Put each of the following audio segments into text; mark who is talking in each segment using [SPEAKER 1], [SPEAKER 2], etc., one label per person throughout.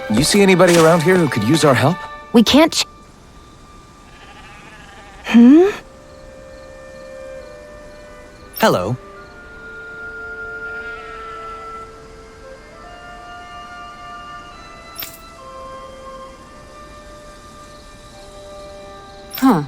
[SPEAKER 1] You see anybody around here who could use our help?
[SPEAKER 2] We can't
[SPEAKER 3] Hello.
[SPEAKER 2] Huh.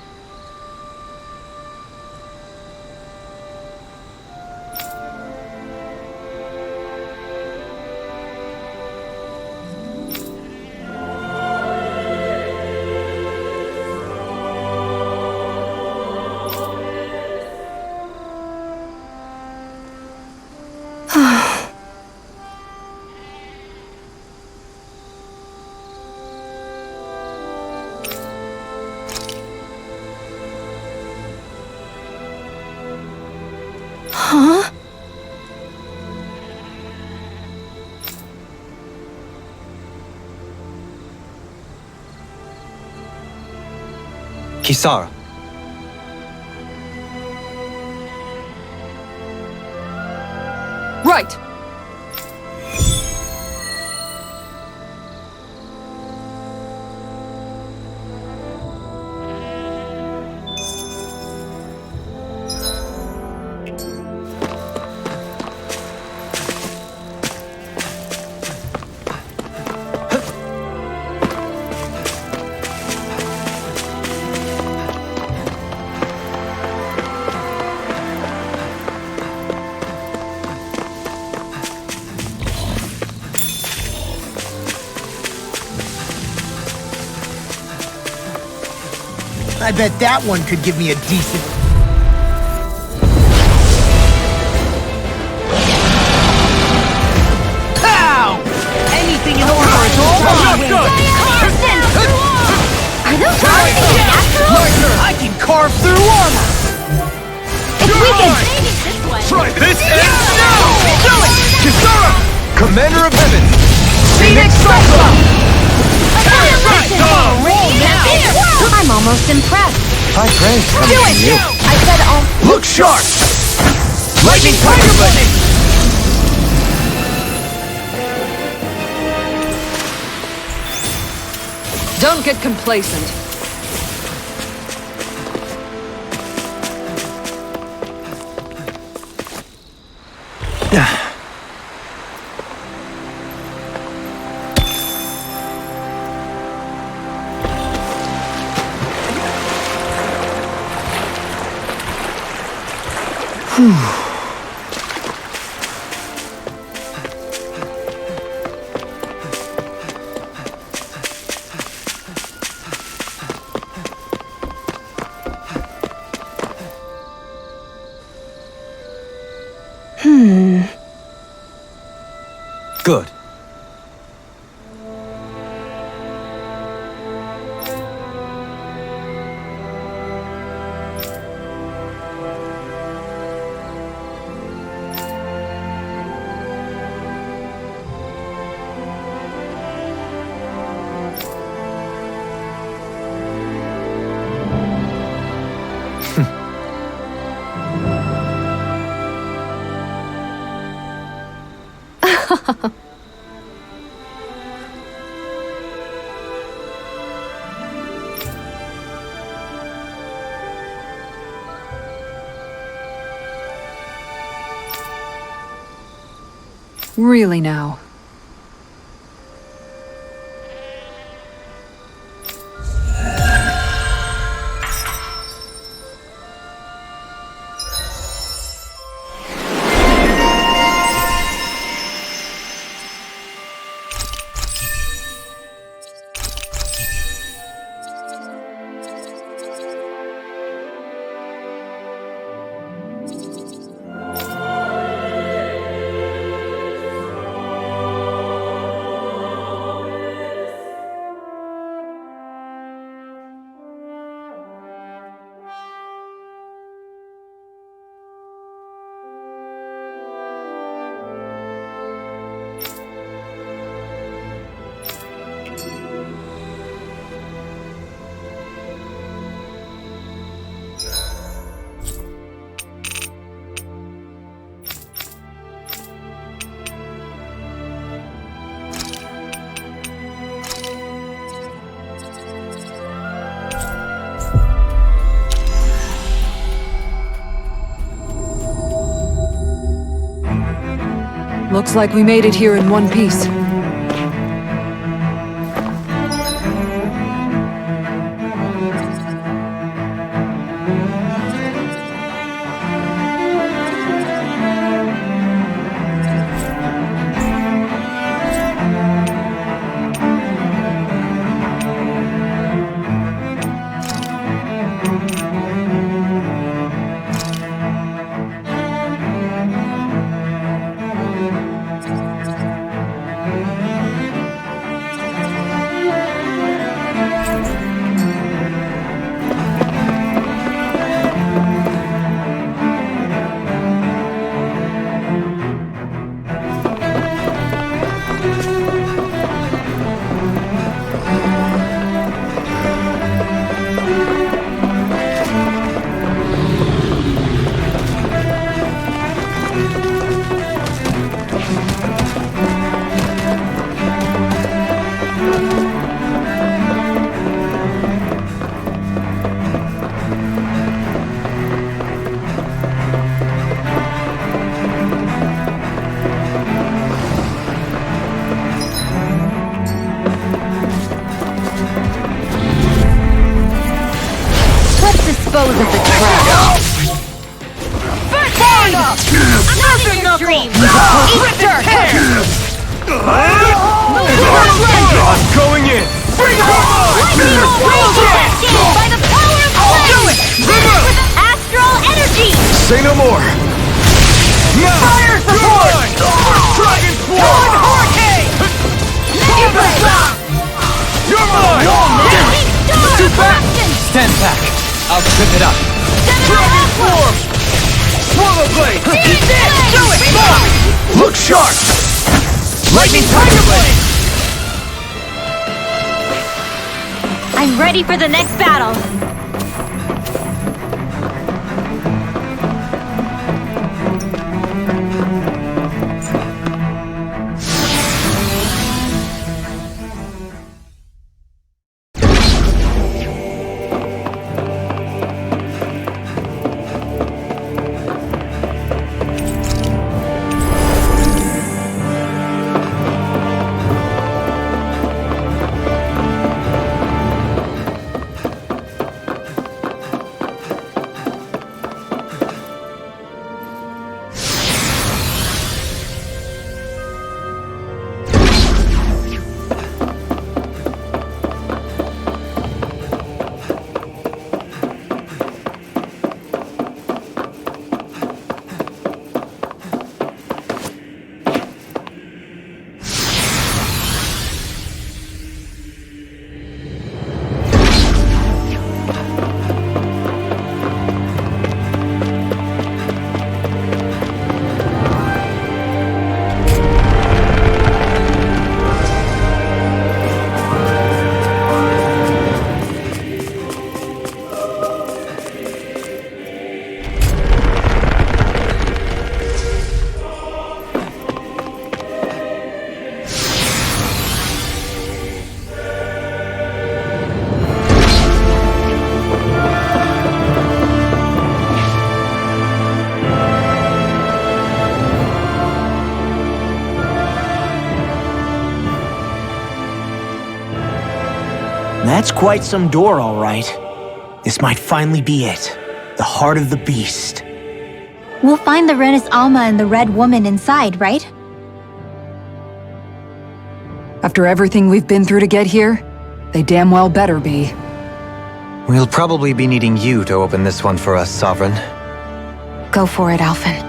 [SPEAKER 2] Huh?
[SPEAKER 3] Kisara.
[SPEAKER 2] Right.
[SPEAKER 4] I bet that one could give me a decent... Pow! Anything in order is almost good!
[SPEAKER 2] Are those anything natural?
[SPEAKER 4] I can carve through armor!
[SPEAKER 2] If we can...
[SPEAKER 1] Try this and now!
[SPEAKER 4] Do it!
[SPEAKER 1] Kisara! Commander of Heaven!
[SPEAKER 4] Phoenix Cyclone!
[SPEAKER 2] I'm almost impressed.
[SPEAKER 1] High praise coming
[SPEAKER 2] Do
[SPEAKER 1] from
[SPEAKER 2] it!
[SPEAKER 1] you.
[SPEAKER 2] I said
[SPEAKER 1] Look sharp! Lightning Tiger Blade!
[SPEAKER 2] Don't get complacent.
[SPEAKER 3] Good.
[SPEAKER 2] Really now. Looks like we made it here in one piece.
[SPEAKER 5] Dispose of the trash.
[SPEAKER 4] Fine! Nothing your dream!
[SPEAKER 5] Eat dirt!
[SPEAKER 1] I'm going in!
[SPEAKER 4] Bring it on!
[SPEAKER 5] Lightning rage by the power of flame!
[SPEAKER 1] Do it! River!
[SPEAKER 5] With astral energy!
[SPEAKER 1] Say no more! Now!
[SPEAKER 4] Fire support!
[SPEAKER 1] Dragon
[SPEAKER 4] One
[SPEAKER 1] Swarm!
[SPEAKER 4] hurricane!
[SPEAKER 5] Mega blade!
[SPEAKER 1] You're mine!
[SPEAKER 5] Too fast!
[SPEAKER 3] Stand back. I'll trip it up.
[SPEAKER 1] Dragon Swarm! Swallow Blade!
[SPEAKER 4] Eat this! Do it! More!
[SPEAKER 1] Look sharp! Lightning Tiger Blade!
[SPEAKER 5] I'm ready for the next battle.
[SPEAKER 6] That's quite some door, all right. This might finally be it. The heart of the beast.
[SPEAKER 2] We'll find the Renis Alma and the Red Woman inside, right? After everything we've been through to get here, they damn well better be.
[SPEAKER 3] We'll probably be needing you to open this one for us, Sovereign.
[SPEAKER 2] Go for it, Alphen.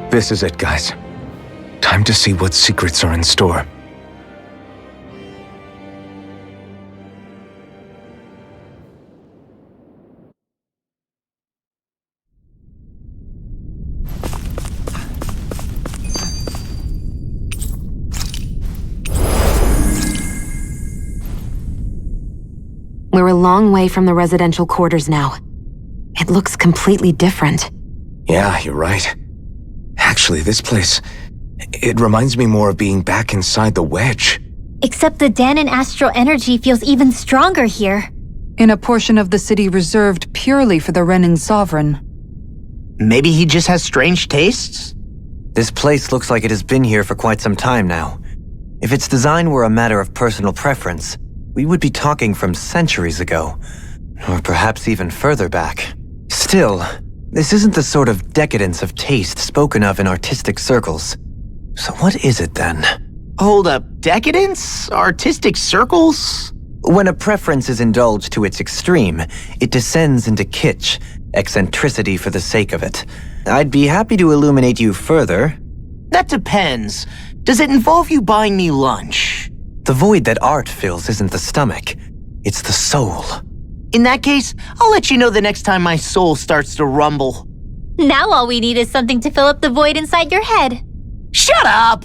[SPEAKER 1] This is it, guys. Time to see what secrets are in store.
[SPEAKER 7] We're a long way from the residential quarters now. It looks completely different.
[SPEAKER 1] Yeah, you're right. Actually, this place... it reminds me more of being back inside the wedge.
[SPEAKER 5] Except the Danan astral energy feels even stronger here.
[SPEAKER 2] In a portion of the city reserved purely for the Renin Sovereign.
[SPEAKER 6] Maybe he just has strange tastes?
[SPEAKER 3] This place looks like it has been here for quite some time now. If its design were a matter of personal preference, we would be talking from centuries ago. Or perhaps even further back. Still, this isn't the sort of decadence of taste spoken of in artistic circles. So what is it then?
[SPEAKER 6] Hold up, decadence? Artistic circles?
[SPEAKER 3] When a preference is indulged to its extreme, it descends into kitsch, eccentricity for the sake of it. I'd be happy to illuminate you further.
[SPEAKER 6] That depends. Does it involve you buying me lunch?
[SPEAKER 3] The void that art fills isn't the stomach, it's the soul.
[SPEAKER 6] In that case, I'll let you know the next time my soul starts to rumble.
[SPEAKER 5] Now all we need is something to fill up the void inside your head.
[SPEAKER 6] Shut up!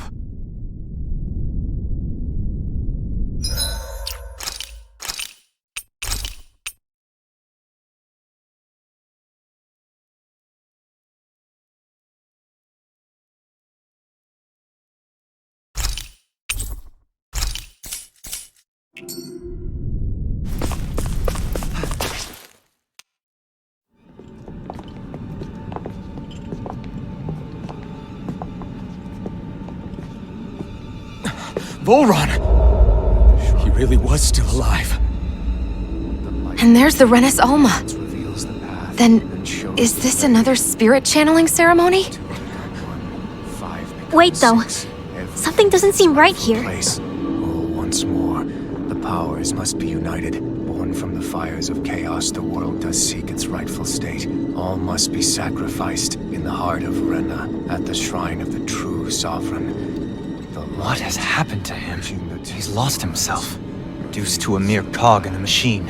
[SPEAKER 1] Volron! He really was still alive.
[SPEAKER 7] And there's the Renis Alma. Then, is this another spirit channeling ceremony?
[SPEAKER 5] Wait though, something doesn't seem right here.
[SPEAKER 8] Once more, the powers must be united. Born from the fires of chaos, the world does seek its rightful state. All must be sacrificed in the heart of Rena, at the shrine of the true sovereign.
[SPEAKER 3] What has happened to him? He's lost himself, reduced to a mere cog in the machine.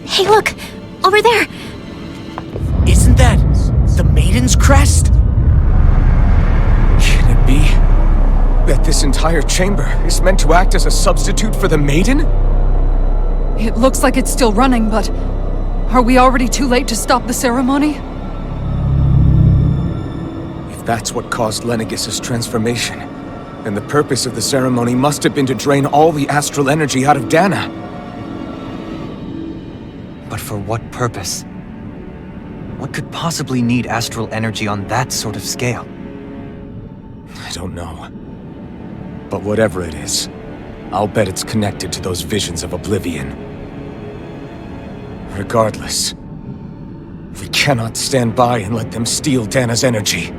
[SPEAKER 5] Hey look, over there!
[SPEAKER 6] Isn't that the Maiden's crest?
[SPEAKER 1] Can it be that this entire chamber is meant to act as a substitute for the Maiden?
[SPEAKER 2] It looks like it's still running, but... are we already too late to stop the ceremony?
[SPEAKER 1] If that's what caused Lenegis' transformation, then the purpose of the ceremony must have been to drain all the astral energy out of Dana.
[SPEAKER 3] But for what purpose? What could possibly need astral energy on that sort of scale?
[SPEAKER 1] I don't know. But whatever it is, I'll bet it's connected to those visions of oblivion. Regardless, we cannot stand by and let them steal Dana's energy.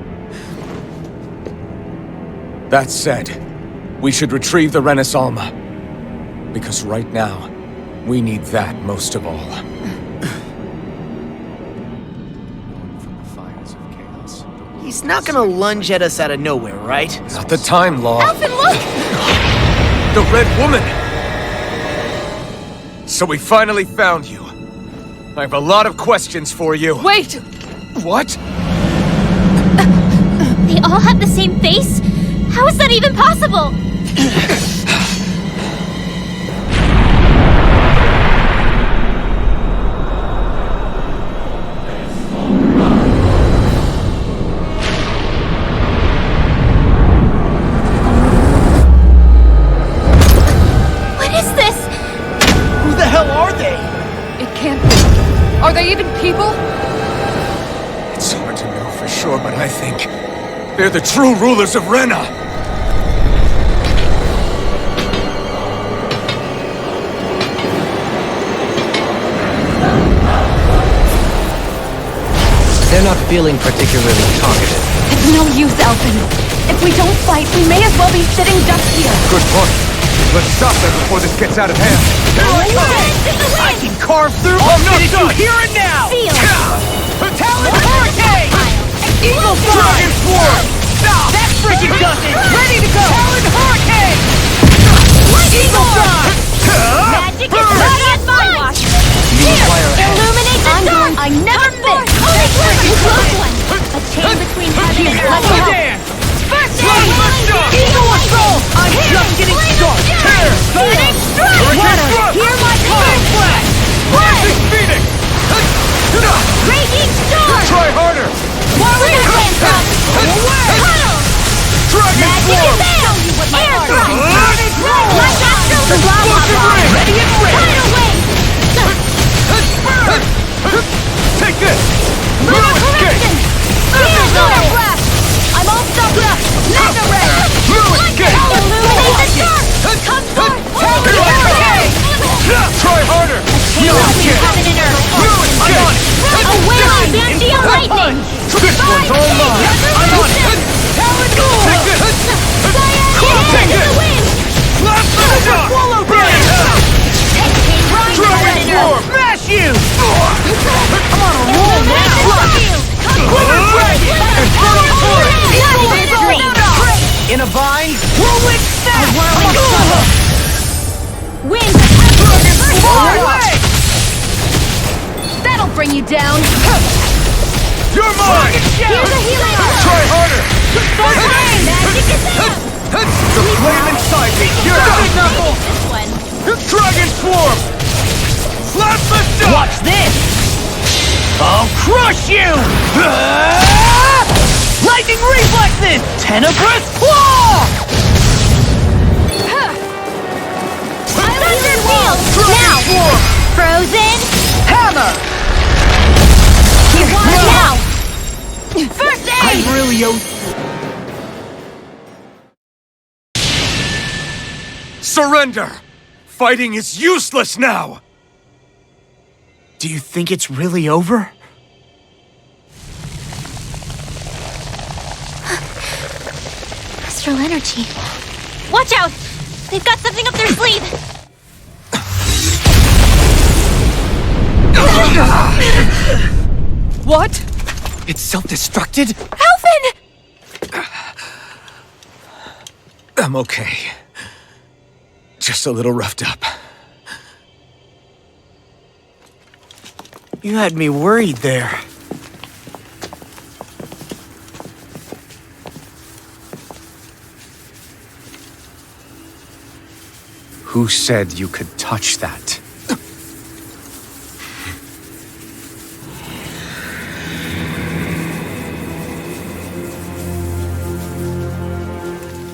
[SPEAKER 1] That said, we should retrieve the Renis Alma. Because right now, we need that most of all.
[SPEAKER 6] He's not gonna lunge at us out of nowhere, right?
[SPEAKER 1] Not the time, Law.
[SPEAKER 5] Alphen, look!
[SPEAKER 1] The Red Woman! So we finally found you. I have a lot of questions for you.
[SPEAKER 2] Wait!
[SPEAKER 1] What?
[SPEAKER 5] They all have the same face? How is that even possible? What is this?
[SPEAKER 6] Who the hell are they?
[SPEAKER 2] It can't be. Are they even people?
[SPEAKER 1] It's hard to know for sure, but I think they're the true rulers of Rena.
[SPEAKER 3] They're not feeling particularly talkative.
[SPEAKER 7] It's no use, Alphen. If we don't fight, we may as well be sitting ducks here.
[SPEAKER 1] Good point. Let's stop them before this gets out of hand.
[SPEAKER 6] I can carve through did you hear it now!
[SPEAKER 5] Feel.
[SPEAKER 6] Talon Hurricane! Eagle Dragon Sword! Stop! That freaking does it! Ready to go! Talon Hurricane! Eagle Drive!
[SPEAKER 5] Magic is ready at my watch.
[SPEAKER 3] You require
[SPEAKER 5] Illuminate the sun.
[SPEAKER 7] I never
[SPEAKER 5] Holy close one. A chain between heaven and
[SPEAKER 6] Let's
[SPEAKER 5] hell.
[SPEAKER 6] dance!
[SPEAKER 5] First
[SPEAKER 6] Eagle Assault! I'm just getting started!
[SPEAKER 5] Lightning strike.
[SPEAKER 6] Hurricane Strike!
[SPEAKER 5] Hear my call. Lava bomb!
[SPEAKER 6] Ready and ready!
[SPEAKER 5] Tidal wave!
[SPEAKER 6] Take this!
[SPEAKER 5] Lunar correction! Feel lunar blast! I'm all stuck up! Mega ray! Illuminate the dark! Come forth!
[SPEAKER 6] Here I come! Try harder!
[SPEAKER 5] Heaven and earth!
[SPEAKER 6] I'm on it!
[SPEAKER 5] A wailing Banshee of lightning!
[SPEAKER 6] This one's all mine! I'm on it! Take this! Take
[SPEAKER 5] Into
[SPEAKER 6] it!
[SPEAKER 5] the wind!
[SPEAKER 6] Blast the shot! Brilliant! Dragon Swarm!
[SPEAKER 4] Smash you!
[SPEAKER 6] I'm on a roll now!
[SPEAKER 4] Quiver Dragon!
[SPEAKER 6] Infernal Torrent!
[SPEAKER 4] In a vine, whirling snap!
[SPEAKER 5] Wind!
[SPEAKER 4] Away!
[SPEAKER 5] That'll bring you down!
[SPEAKER 6] You're mine!
[SPEAKER 5] Here's a healing!
[SPEAKER 6] Try harder!
[SPEAKER 5] Magic is out!
[SPEAKER 6] The flame inside me! You're big knuckle!
[SPEAKER 5] This one!
[SPEAKER 6] Dragon Swarm! Blast the shot!
[SPEAKER 4] Watch this! I'll crush you! Lightning reflexes! Tenebrous claw!
[SPEAKER 5] Thunder field! Now! Frozen!
[SPEAKER 4] Hammer!
[SPEAKER 5] Now! First aid!
[SPEAKER 4] I really owe...
[SPEAKER 1] Surrender! Fighting is useless now!
[SPEAKER 4] Do you think it's really over?
[SPEAKER 5] Astral energy. Watch out! They've got something up their sleeve!
[SPEAKER 2] What?
[SPEAKER 1] It's self-destructed?
[SPEAKER 5] Alphen!
[SPEAKER 1] I'm okay. Just a little roughed up.
[SPEAKER 4] You had me worried there.
[SPEAKER 8] Who said you could touch that?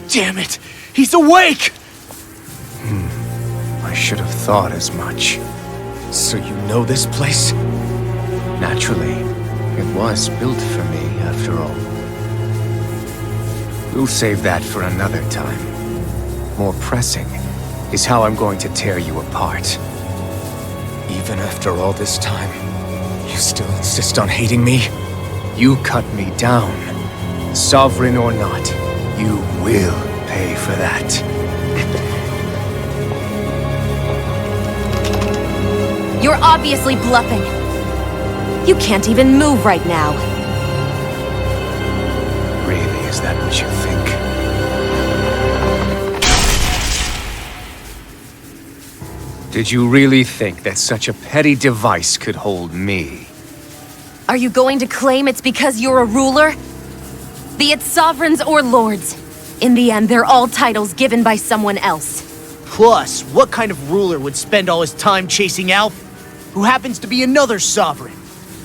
[SPEAKER 4] Damn it! He's awake!
[SPEAKER 8] I should have thought as much.
[SPEAKER 1] So you know this place?
[SPEAKER 8] Naturally, it was built for me, after all. We'll save that for another time. More pressing is how I'm going to tear you apart.
[SPEAKER 1] Even after all this time, you still insist on hating me?
[SPEAKER 8] You cut me down. Sovereign or not, you will pay for that.
[SPEAKER 7] You're obviously bluffing. You can't even move right now.
[SPEAKER 8] Really, is that what you think? Did you really think that such a petty device could hold me?
[SPEAKER 7] Are you going to claim it's because you're a ruler? Be it sovereigns or lords. In the end, they're all titles given by someone else.
[SPEAKER 4] Plus, what kind of ruler would spend all his time chasing Alphen, who happens to be another sovereign?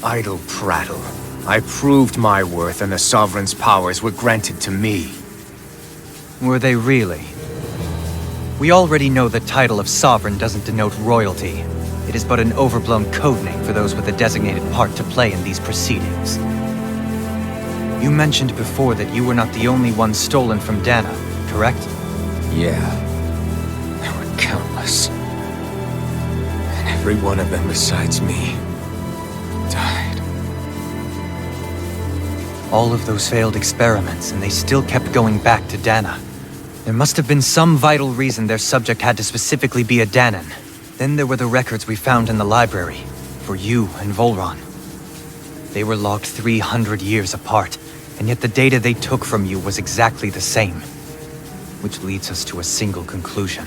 [SPEAKER 8] Idle prattle. I proved my worth and the Sovereign's powers were granted to me.
[SPEAKER 3] Were they really? We already know the title of Sovereign doesn't denote royalty. It is but an overblown codename for those with a designated part to play in these proceedings. You mentioned before that you were not the only one stolen from Dana, correct?
[SPEAKER 1] Yeah. There were countless. And every one of them besides me died.
[SPEAKER 3] All of those failed experiments, and they still kept going back to Dana. There must have been some vital reason their subject had to specifically be a Danan. Then there were the records we found in the library, for you and Volron. They were logged 300 years apart, and yet the data they took from you was exactly the same. Which leads us to a single conclusion.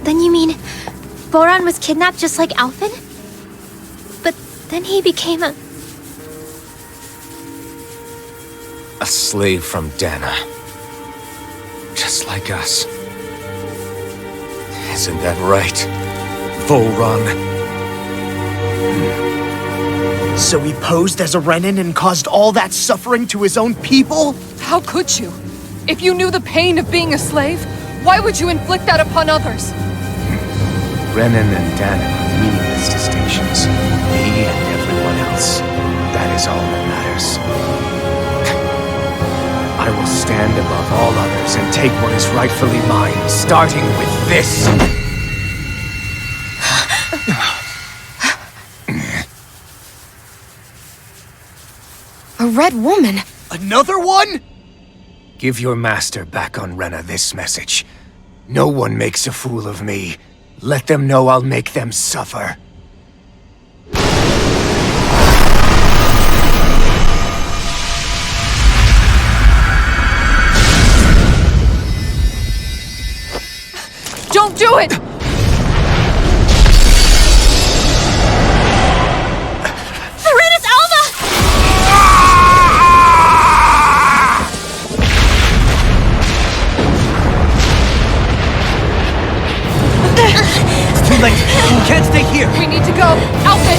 [SPEAKER 5] Then you mean Boran was kidnapped just like Alphen? But then he became a...
[SPEAKER 1] A slave from Dana. Just like us. Isn't that right, Volron?
[SPEAKER 4] So he posed as a Renin and caused all that suffering to his own people?
[SPEAKER 2] How could you? If you knew the pain of being a slave, Why would you inflict that upon others?
[SPEAKER 8] Renan and Danon are meaningless distinctions. Me and everyone else. That is all that matters. I will stand above all others and take what is rightfully mine, starting with this.
[SPEAKER 7] A red woman?
[SPEAKER 4] Another one?
[SPEAKER 8] Give your master back on Rena this message. No one makes a fool of me. Let them know I'll make them suffer.
[SPEAKER 2] Don't do it!
[SPEAKER 5] Serenus Alva!
[SPEAKER 3] It's too late. We can't stay here.
[SPEAKER 2] We need to go. Alphen!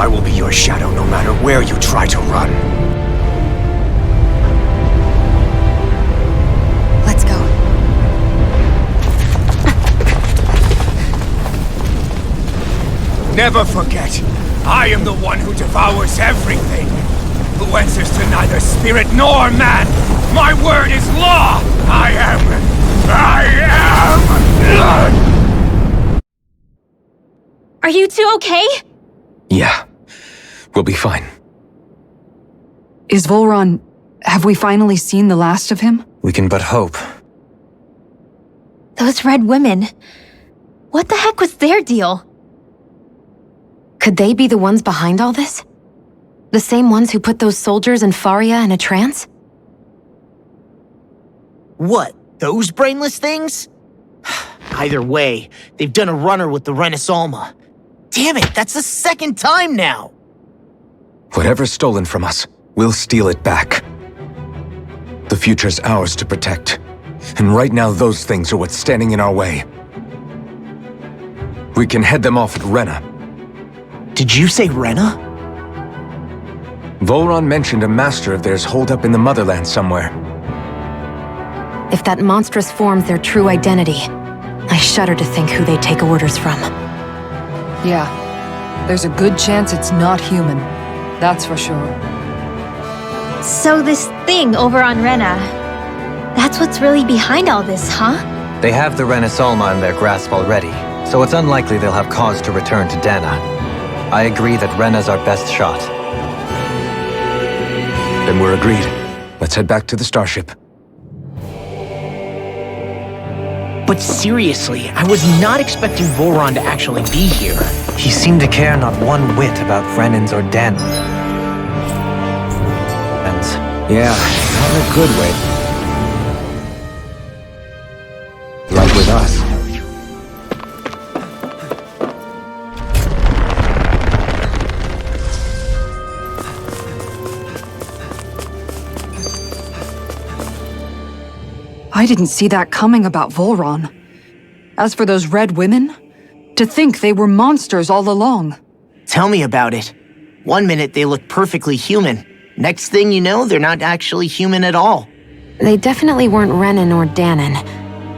[SPEAKER 8] I will be your shadow no matter where you try to run.
[SPEAKER 7] Let's go.
[SPEAKER 8] Never forget, I am the one who devours everything, who answers to neither spirit nor man. My word is law. I am.
[SPEAKER 5] Are you two okay?
[SPEAKER 1] Yeah, we'll be fine.
[SPEAKER 2] Is Volron... have we finally seen the last of him?
[SPEAKER 3] We can but hope.
[SPEAKER 5] Those red women. What the heck was their deal?
[SPEAKER 7] Could they be the ones behind all this? The same ones who put those soldiers in Faria in a trance?
[SPEAKER 4] What? Those brainless things? Either way, they've done a runner with the Renaissance. Damn it, that's the second time now!
[SPEAKER 1] Whatever's stolen from us, we'll steal it back. The future's ours to protect. And right now those things are what's standing in our way. We can head them off at Rena.
[SPEAKER 4] Did you say Rena?
[SPEAKER 1] Volron mentioned a master of theirs holed up in the motherland somewhere.
[SPEAKER 7] If that monstrous form's their true identity, I shudder to think who they take orders from.
[SPEAKER 2] Yeah. There's a good chance it's not human. That's for sure.
[SPEAKER 5] So this thing over on Rena, that's what's really behind all this, huh?
[SPEAKER 3] They have the Renaissance in their grasp already, so it's unlikely they'll have cause to return to Dana. I agree that Rena's our best shot.
[SPEAKER 1] Then we're agreed. Let's head back to the starship.
[SPEAKER 4] But seriously, I was not expecting Volron to actually be here.
[SPEAKER 3] He seemed to care not one whit about Renans or Dana. And
[SPEAKER 1] Yeah, not in a good way. Like with us.
[SPEAKER 2] I didn't see that coming about Volron. As for those red women, to think they were monsters all along.
[SPEAKER 4] Tell me about it. One minute they look perfectly human. Next thing you know, they're not actually human at all.
[SPEAKER 7] They definitely weren't Renan or Danon.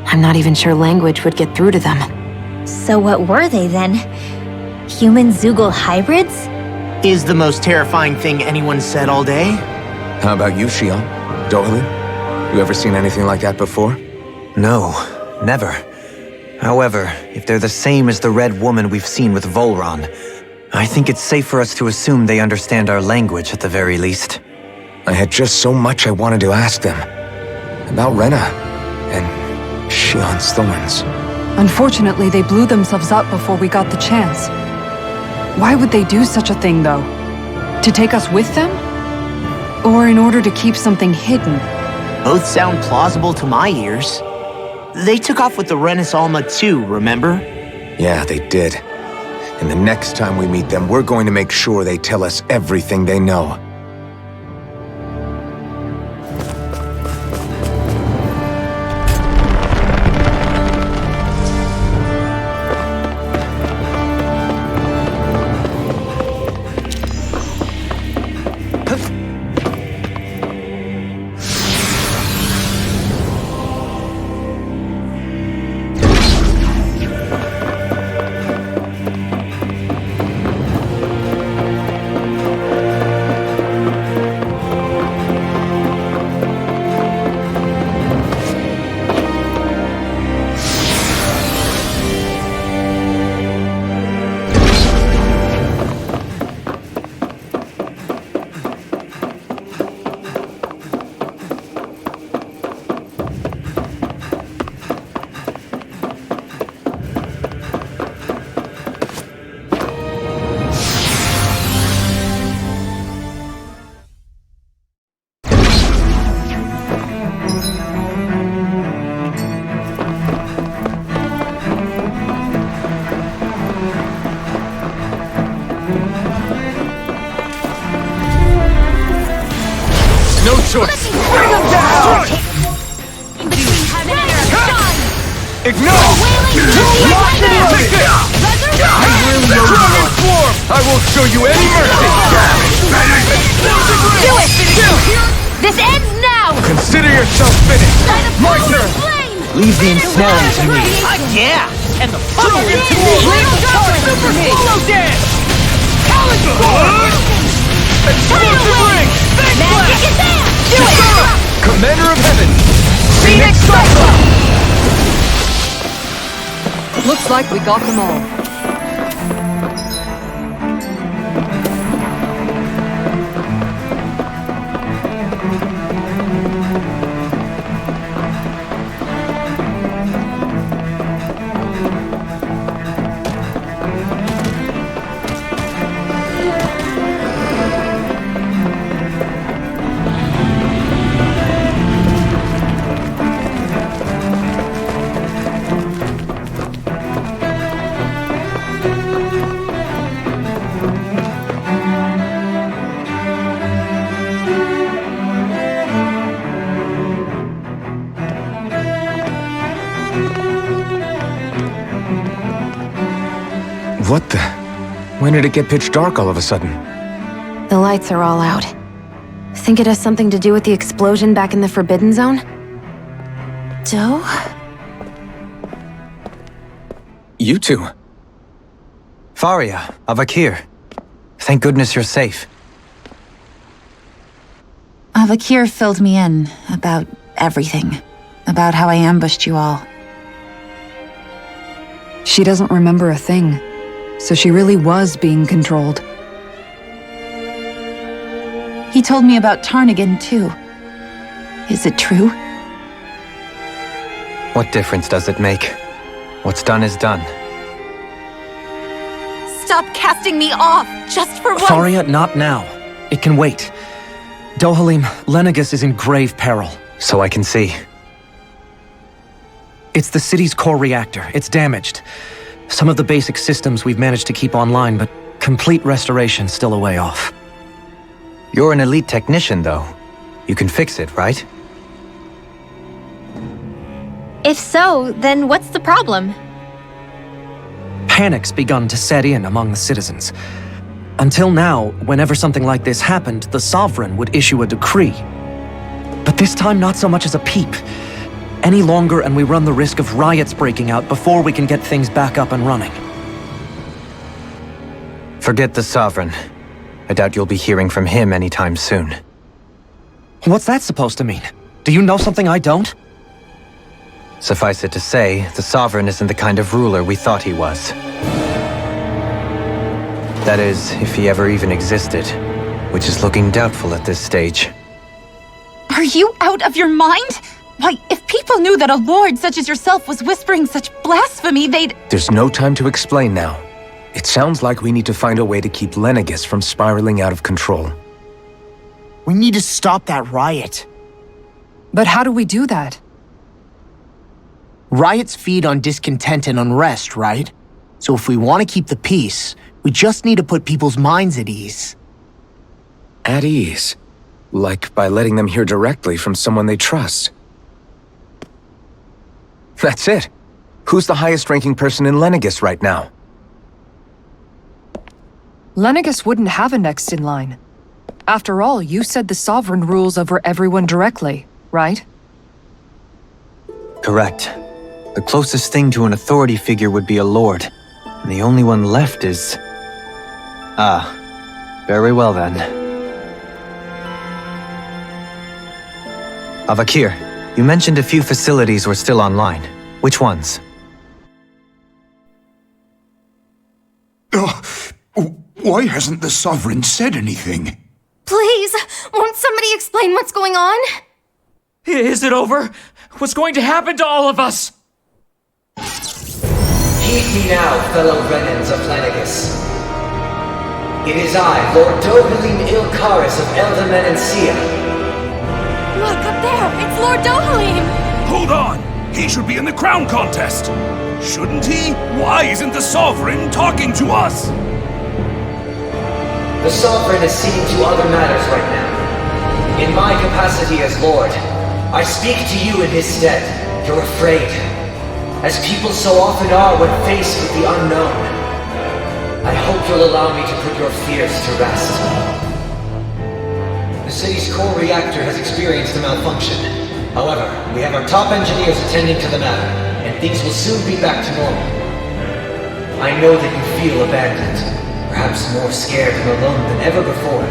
[SPEAKER 7] I'm not even sure language would get through to them.
[SPEAKER 5] So what were they then? Human Zoogle hybrids?
[SPEAKER 4] Is the most terrifying thing anyone said all day.
[SPEAKER 1] How about you, Shionne? Dohalim? You ever seen anything like that before?
[SPEAKER 3] No, never. However, if they're the same as the Red Woman we've seen with Volron, I think it's safe for us to assume they understand our language at the very least.
[SPEAKER 1] I had just so much I wanted to ask them. About Rena and Shionne's thorns.
[SPEAKER 2] Unfortunately, they blew themselves up before we got the chance. Why would they do such a thing, though? To take us with them? Or in order to keep something hidden?
[SPEAKER 4] Both sound plausible to my ears. They took off with the Renis Alma too, remember?
[SPEAKER 1] Yeah, they did. And the next time we meet them, we're going to make sure they tell us everything they know.
[SPEAKER 6] No choice! Bring them down! Ignite! Dragon Swarm! I won't show you any mercy!
[SPEAKER 5] Do it! This ends now!
[SPEAKER 6] Consider yourself finished! My turn!
[SPEAKER 3] Leave the ensnaring to me.
[SPEAKER 4] Yeah! And the
[SPEAKER 6] Dragon Swarm! Super Solo Dance! Talent Swarm! Explosive Ring! Big Blast!
[SPEAKER 5] Do it!
[SPEAKER 6] Commander of Heaven!
[SPEAKER 5] Phoenix Cyclone!
[SPEAKER 2] Looks like we got them all.
[SPEAKER 1] What the? When did it get pitch dark all of a sudden?
[SPEAKER 7] The lights are all out. Think it has something to do with the explosion back in the Forbidden Zone? Doe?
[SPEAKER 1] You two.
[SPEAKER 3] Faria, Avakir. Thank goodness you're safe.
[SPEAKER 9] Avakir filled me in about everything. About how I ambushed you all.
[SPEAKER 2] She doesn't remember a thing, so she really was being controlled.
[SPEAKER 9] He told me about Tarnigan, too. Is it true?
[SPEAKER 3] What difference does it make? What's done is done.
[SPEAKER 7] Stop casting me off, just for once!
[SPEAKER 10] Faria, not now. It can wait. Dohalim, Lenegus is in grave peril.
[SPEAKER 3] So I can see.
[SPEAKER 10] It's the city's core reactor. It's damaged. Some of the basic systems we've managed to keep online, but complete restoration's still a way off.
[SPEAKER 3] You're an elite technician, though. You can fix it, right?
[SPEAKER 5] If so, then what's the problem?
[SPEAKER 10] Panic's begun to set in among the citizens. Until now, whenever something like this happened, the Sovereign would issue a decree. But this time, not so much as a peep. Any longer and we run the risk of riots breaking out before we can get things back up and running.
[SPEAKER 3] Forget the Sovereign. I doubt you'll be hearing from him anytime soon.
[SPEAKER 10] What's that supposed to mean? Do you know something I don't?
[SPEAKER 3] Suffice it to say, the Sovereign isn't the kind of ruler we thought he was. That is, if he ever even existed, which is looking doubtful at this stage.
[SPEAKER 9] Are you out of your mind? Why, if people knew that a lord such as yourself was whispering such blasphemy, they'd—
[SPEAKER 1] There's no time to explain now. It sounds like we need to find a way to keep Lenegis from spiraling out of control.
[SPEAKER 4] We need to stop that riot.
[SPEAKER 2] But how do we do that?
[SPEAKER 4] Riots feed on discontent and unrest, right? So if we want to keep the peace, we just need to put people's minds at ease.
[SPEAKER 1] At ease? Like by letting them hear directly from someone they trust. That's it. Who's the highest-ranking person in Lenegis right now?
[SPEAKER 2] Lenegis wouldn't have a next in line. After all, you said the Sovereign rules over everyone directly, right?
[SPEAKER 3] Correct. The closest thing to an authority figure would be a lord, and the only one left is... Ah, very well then. Avakir, you mentioned a few facilities were still online. Which ones?
[SPEAKER 11] Why hasn't the Sovereign said anything?
[SPEAKER 7] Please, won't somebody explain what's going on?
[SPEAKER 6] Is it over? What's going to happen to all of us?
[SPEAKER 12] Heed me now, fellow Renans of Lenegis. It is I, Lord Dohalim Ilkaris of Eldaman and Sia.
[SPEAKER 7] Look, up there! It's Lord Dohalim!
[SPEAKER 11] Hold on! He should be in the crown contest! Shouldn't he? Why isn't the Sovereign talking to us?
[SPEAKER 12] The Sovereign is seeing to other matters right now. In my capacity as Lord, I speak to you in his stead. You're afraid. As people so often are when faced with the unknown. I hope you'll allow me to put your fears to rest. The city's core reactor has experienced a malfunction. However, we have our top engineers attending to the matter, and things will soon be back to normal. I know that you feel abandoned, perhaps more scared and alone than ever before.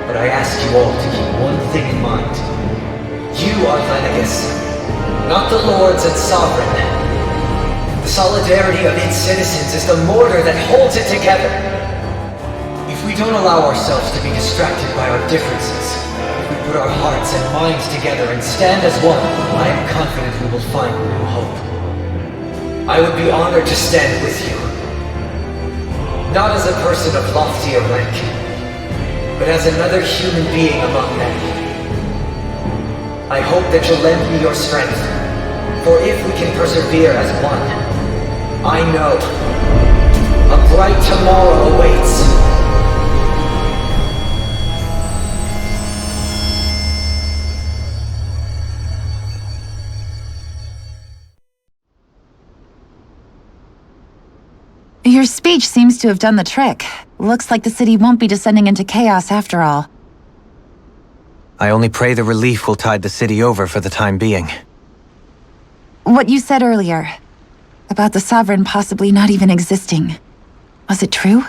[SPEAKER 12] But I ask you all to keep one thing in mind. You are Lenegis, not the lords and sovereign. The solidarity of its citizens is the mortar that holds it together. If we don't allow ourselves to be distracted by our differences, if we put our hearts and minds together and stand as one, I am confident we will find new hope. I would be honored to stand with you. Not as a person of loftier rank, but as another human being among many. I hope that you'll lend me your strength, for if we can persevere as one, I know a bright tomorrow awaits.
[SPEAKER 9] Your speech seems to have done the trick. Looks like the city won't be descending into chaos after all.
[SPEAKER 3] I only pray the relief will tide the city over for the time being.
[SPEAKER 9] What you said earlier, about the Sovereign possibly not even existing, was it true?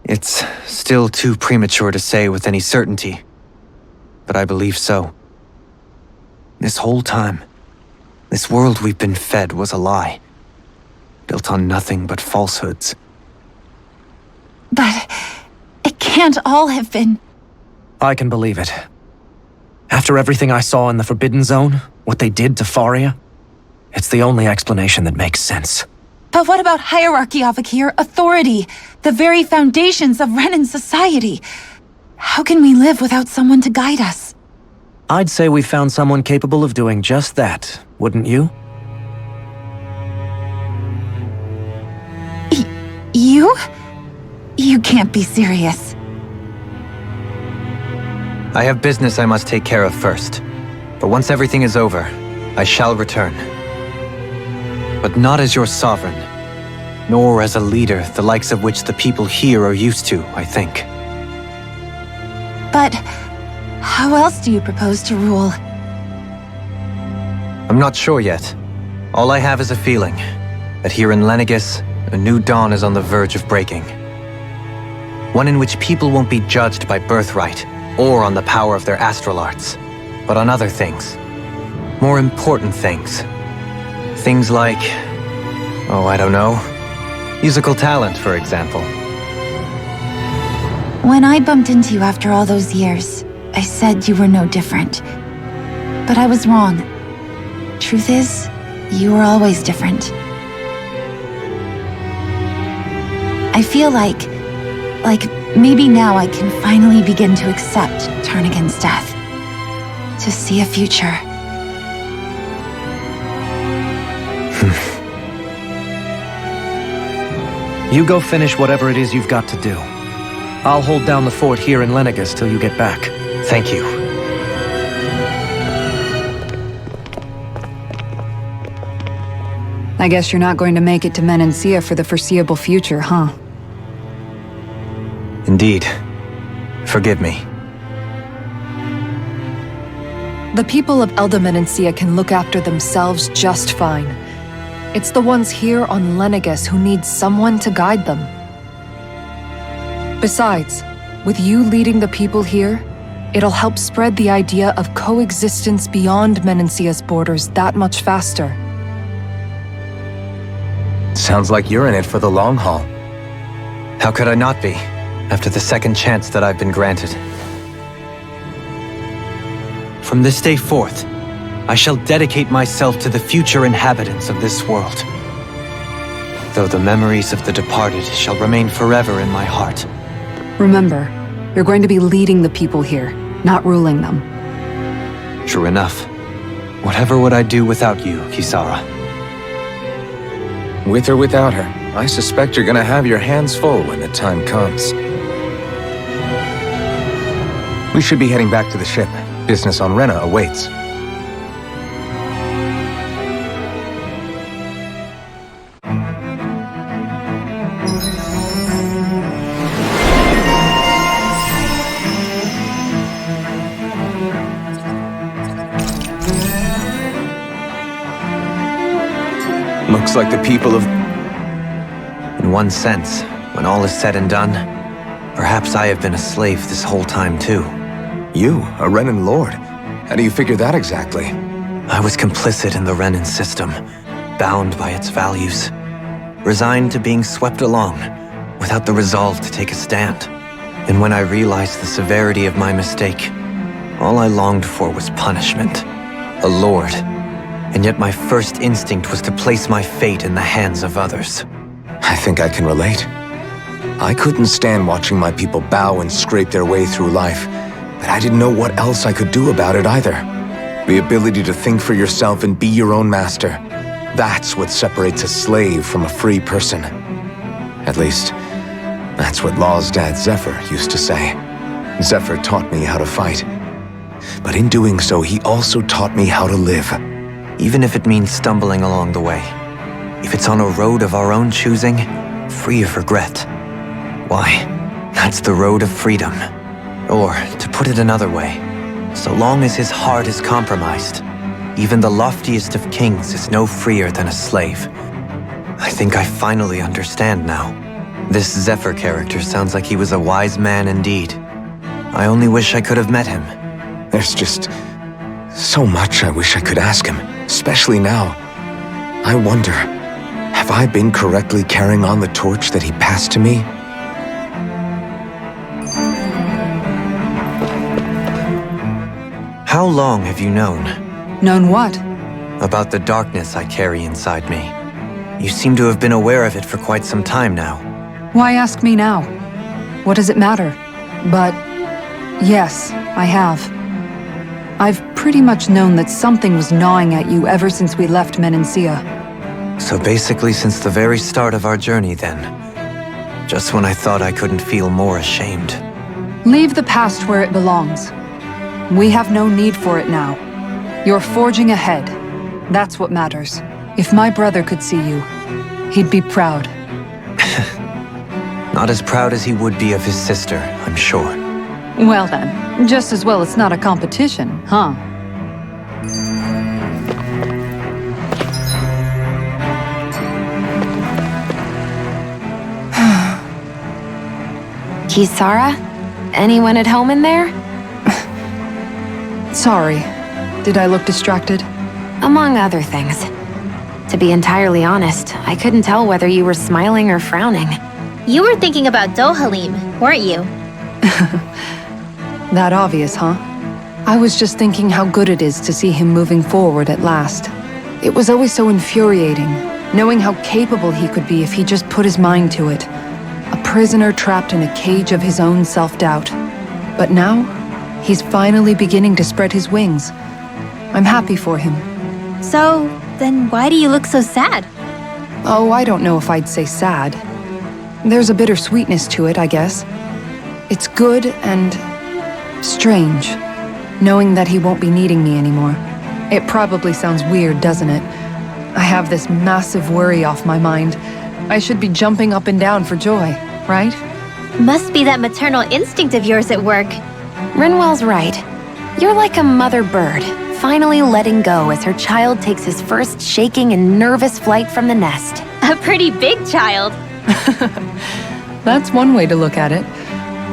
[SPEAKER 3] It's still too premature to say with any certainty, but I believe so. This whole time, this world we've been fed was a lie, built on nothing but falsehoods.
[SPEAKER 9] But it can't all have been...
[SPEAKER 10] I can believe it. After everything I saw in the Forbidden Zone, what they did to Faria, it's the only explanation that makes sense.
[SPEAKER 9] But what about hierarchy, Avakir? Authority? The very foundations of Renan society? How can we live without someone to guide us?
[SPEAKER 10] I'd say we found someone capable of doing just that, wouldn't you?
[SPEAKER 9] You? You can't be serious.
[SPEAKER 3] I have business I must take care of first. But once everything is over, I shall return. But not as your sovereign. nor as a leader the likes of which the people here are used to, I think.
[SPEAKER 9] But how else do you propose to rule?
[SPEAKER 3] I'm not sure yet. All I have is a feeling that here in Lenegis, a new dawn is on the verge of breaking. One in which people won't be judged by birthright or on the power of their astral arts, but on other things. More important things. Things like, oh, I don't know, musical talent, for example.
[SPEAKER 9] When I bumped into you after all those years, I said you were no different. But I was wrong. Truth is, you were always different. I feel like maybe now I can finally begin to accept turn against death. To see a future.
[SPEAKER 10] You go finish whatever it is you've got to do. I'll hold down the fort here in Lenegis till you get back.
[SPEAKER 3] Thank you.
[SPEAKER 2] I guess you're not going to make it to Menancia for the foreseeable future, huh?
[SPEAKER 3] Indeed. Forgive me.
[SPEAKER 2] The people of Elda Menancia can look after themselves just fine. It's the ones here on Lenegis who need someone to guide them. Besides, with you leading the people here, it'll help spread the idea of coexistence beyond Menancia's borders that much faster.
[SPEAKER 1] Sounds like you're in it for the long haul.
[SPEAKER 3] How could I not be, after the second chance that I've been granted? From this day forth, I shall dedicate myself to the future inhabitants of this world. Though the memories of the departed shall remain forever in my heart.
[SPEAKER 2] Remember, you're going to be leading the people here, not ruling them.
[SPEAKER 3] True enough. Whatever would I do without you, Kisara?
[SPEAKER 1] With or without her, I suspect you're gonna have your hands full when the time comes. We should be heading back to the ship. Business on Rena awaits. Looks like the people of...
[SPEAKER 3] In one sense, when all is said and done, perhaps I have been a slave this whole time too.
[SPEAKER 1] You, a Renan lord? How do you figure that exactly?
[SPEAKER 3] I was complicit in the Renan system, bound by its values, resigned to being swept along, without the resolve to take a stand. And when I realized the severity of my mistake, all I longed for was punishment. A lord. And yet my first instinct was to place my fate in the hands of others.
[SPEAKER 1] I think I can relate. I couldn't stand watching my people bow and scrape their way through life, but I didn't know what else I could do about it either. The ability to think for yourself and be your own master. That's what separates a slave from a free person. At least, that's what Law's dad Zephyr used to say. Zephyr taught me how to fight. But in doing so, he also taught me how to live.
[SPEAKER 3] Even if it means stumbling along the way. If it's on a road of our own choosing, free of regret. Why, that's the road of freedom. Or, to put it another way, so long as his heart is compromised, even the loftiest of kings is no freer than a slave. I think I finally understand now. This Zephyr character sounds like he was a wise man indeed. I only wish I could have met him.
[SPEAKER 1] There's just so much I wish I could ask him, especially now. I wonder, have I been correctly carrying on the torch that he passed to me?
[SPEAKER 3] How long have you known?
[SPEAKER 2] Known what?
[SPEAKER 3] About the darkness I carry inside me. You seem to have been aware of it for quite some time now.
[SPEAKER 2] Why ask me now? What does it matter? But yes, I have. I've pretty much known that something was gnawing at you ever since we left Menancia.
[SPEAKER 3] So basically since the very start of our journey then. Just when I thought I couldn't feel more ashamed.
[SPEAKER 2] Leave the past where it belongs. We have no need for it now. You're forging ahead. That's what matters. If my brother could see you, he'd be proud.
[SPEAKER 3] Not as proud as he would be of his sister, I'm sure.
[SPEAKER 2] Well then, just as well it's not a competition, huh?
[SPEAKER 7] Kisara? Anyone at home in there?
[SPEAKER 2] Sorry. Did I look distracted?
[SPEAKER 7] Among other things. To be entirely honest, I couldn't tell whether you were smiling or frowning.
[SPEAKER 5] You were thinking about Dohalim, weren't you?
[SPEAKER 2] That obvious, huh? I was just thinking how good it is to see him moving forward at last. It was always so infuriating, knowing how capable he could be if he just put his mind to it. A prisoner trapped in a cage of his own self-doubt. But now, he's finally beginning to spread his wings. I'm happy for him.
[SPEAKER 5] So, then why do you look so sad?
[SPEAKER 2] Oh, I don't know if I'd say sad. There's a bittersweetness to it, I guess. It's good and strange, knowing that he won't be needing me anymore. It probably sounds weird, doesn't it? I have this massive worry off my mind. I should be jumping up and down for joy, right?
[SPEAKER 5] Must be that maternal instinct of yours at work.
[SPEAKER 7] Rinwell's right. You're like a mother bird, finally letting go as her child takes his first shaking and nervous flight from the nest.
[SPEAKER 5] A pretty big child.
[SPEAKER 2] That's one way to look at it.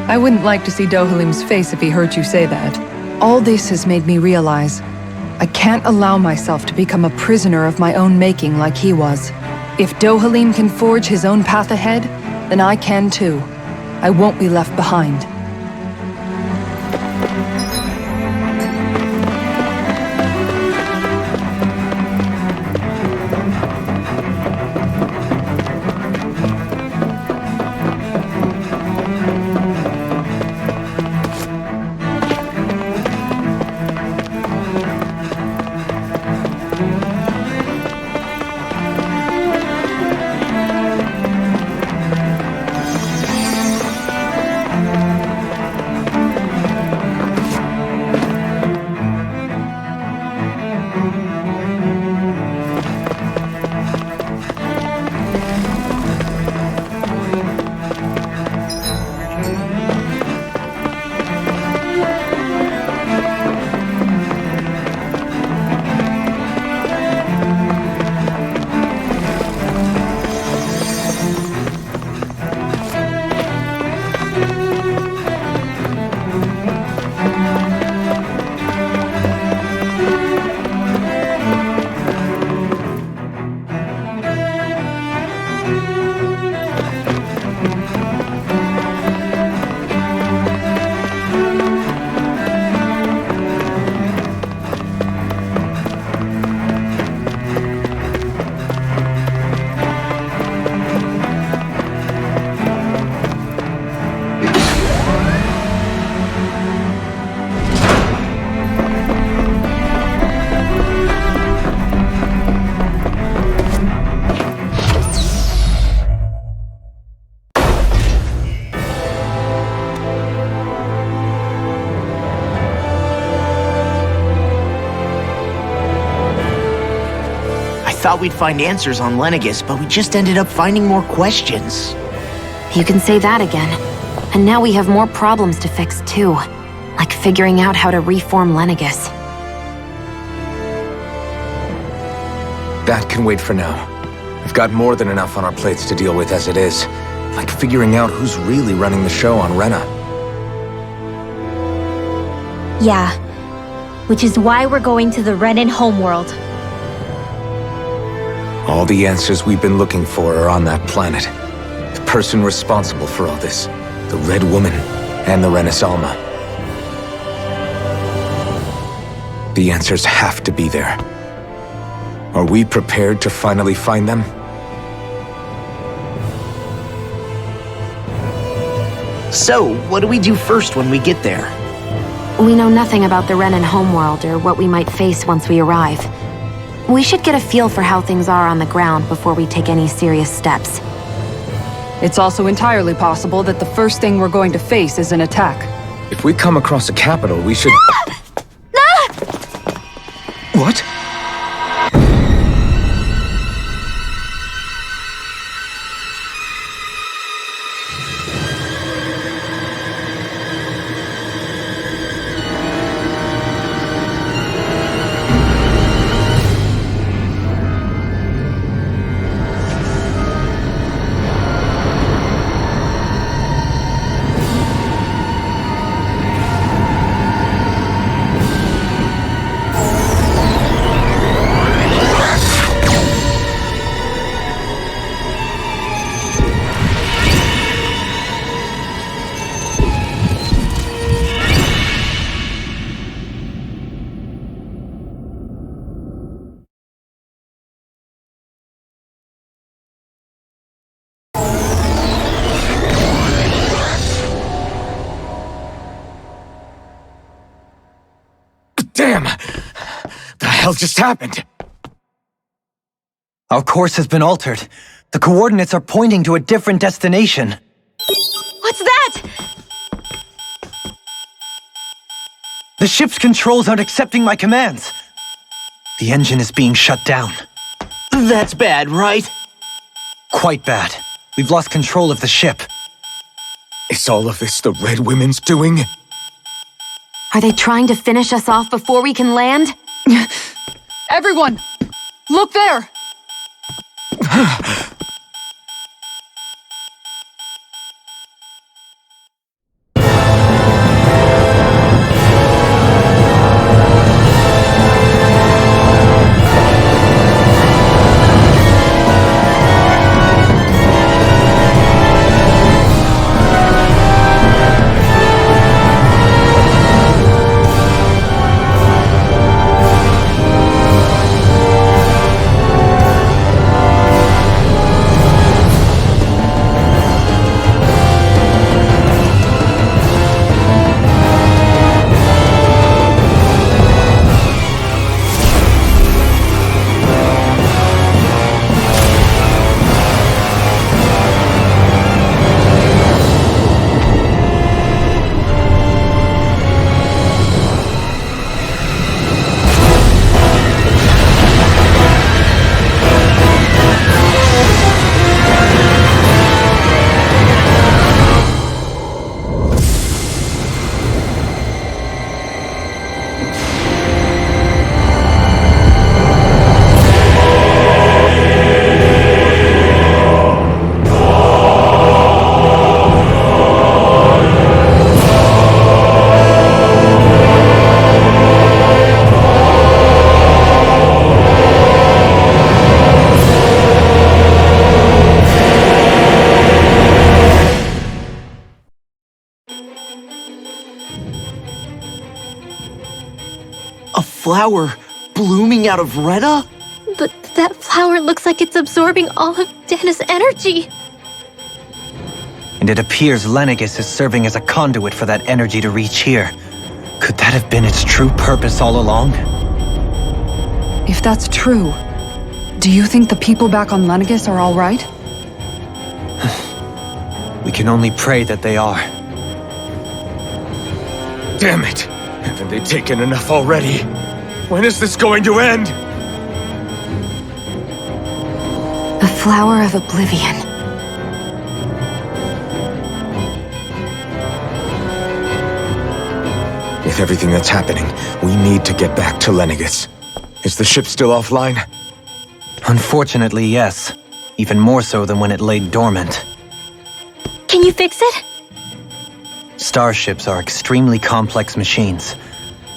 [SPEAKER 2] I wouldn't like to see Dohalim's face if he heard you say that. All this has made me realize I can't allow myself to become a prisoner of my own making like he was. If Dohalim can forge his own path ahead, then I can too. I won't be left behind.
[SPEAKER 4] Thought we'd find answers on Lenegis, but we just ended up finding more questions.
[SPEAKER 7] You can say that again. And now we have more problems to fix too. Like figuring out how to reform Lenegis.
[SPEAKER 1] That can wait for now. We've got more than enough on our plates to deal with as it is. Like figuring out who's really running the show on Rena.
[SPEAKER 5] Yeah. Which is why we're going to the Renan homeworld.
[SPEAKER 1] All the answers we've been looking for are on that planet. The person responsible for all this, the Red Woman, and the Renaissance. The answers have to be there. Are we prepared to finally find them?
[SPEAKER 4] So, what do we do first when we get there?
[SPEAKER 7] We know nothing about the Renan homeworld or what we might face once we arrive. We should get a feel for how things are on the ground before we take any serious steps.
[SPEAKER 2] It's also entirely possible that the first thing we're going to face is an attack.
[SPEAKER 1] If we come across a capital, we should... What? Damn! The hell just happened?
[SPEAKER 3] Our course has been altered. The coordinates are pointing to a different destination.
[SPEAKER 7] What's that?
[SPEAKER 3] The ship's controls aren't accepting my commands. The engine is being shut down.
[SPEAKER 4] That's bad, right?
[SPEAKER 3] Quite bad. We've lost control of the ship.
[SPEAKER 1] Is all of this the Red Women's doing?
[SPEAKER 7] Are they trying to finish us off before we can land?
[SPEAKER 2] Everyone! Look there!
[SPEAKER 4] A flower blooming out of Rena?
[SPEAKER 5] But that flower looks like it's absorbing all of Dana's energy.
[SPEAKER 3] And it appears Lenegis is serving as a conduit for that energy to reach here. Could that have been its true purpose all along?
[SPEAKER 2] If that's true, do you think the people back on Lenegis are all right?
[SPEAKER 3] We can only pray that they are.
[SPEAKER 1] Damn it! Haven't they taken enough already? When is this going to end?
[SPEAKER 7] The flower of oblivion.
[SPEAKER 1] With everything that's happening, we need to get back to Lenegis. Is the ship still offline?
[SPEAKER 3] Unfortunately, yes. Even more so than when it lay dormant.
[SPEAKER 5] Can you fix it?
[SPEAKER 3] Starships are extremely complex machines.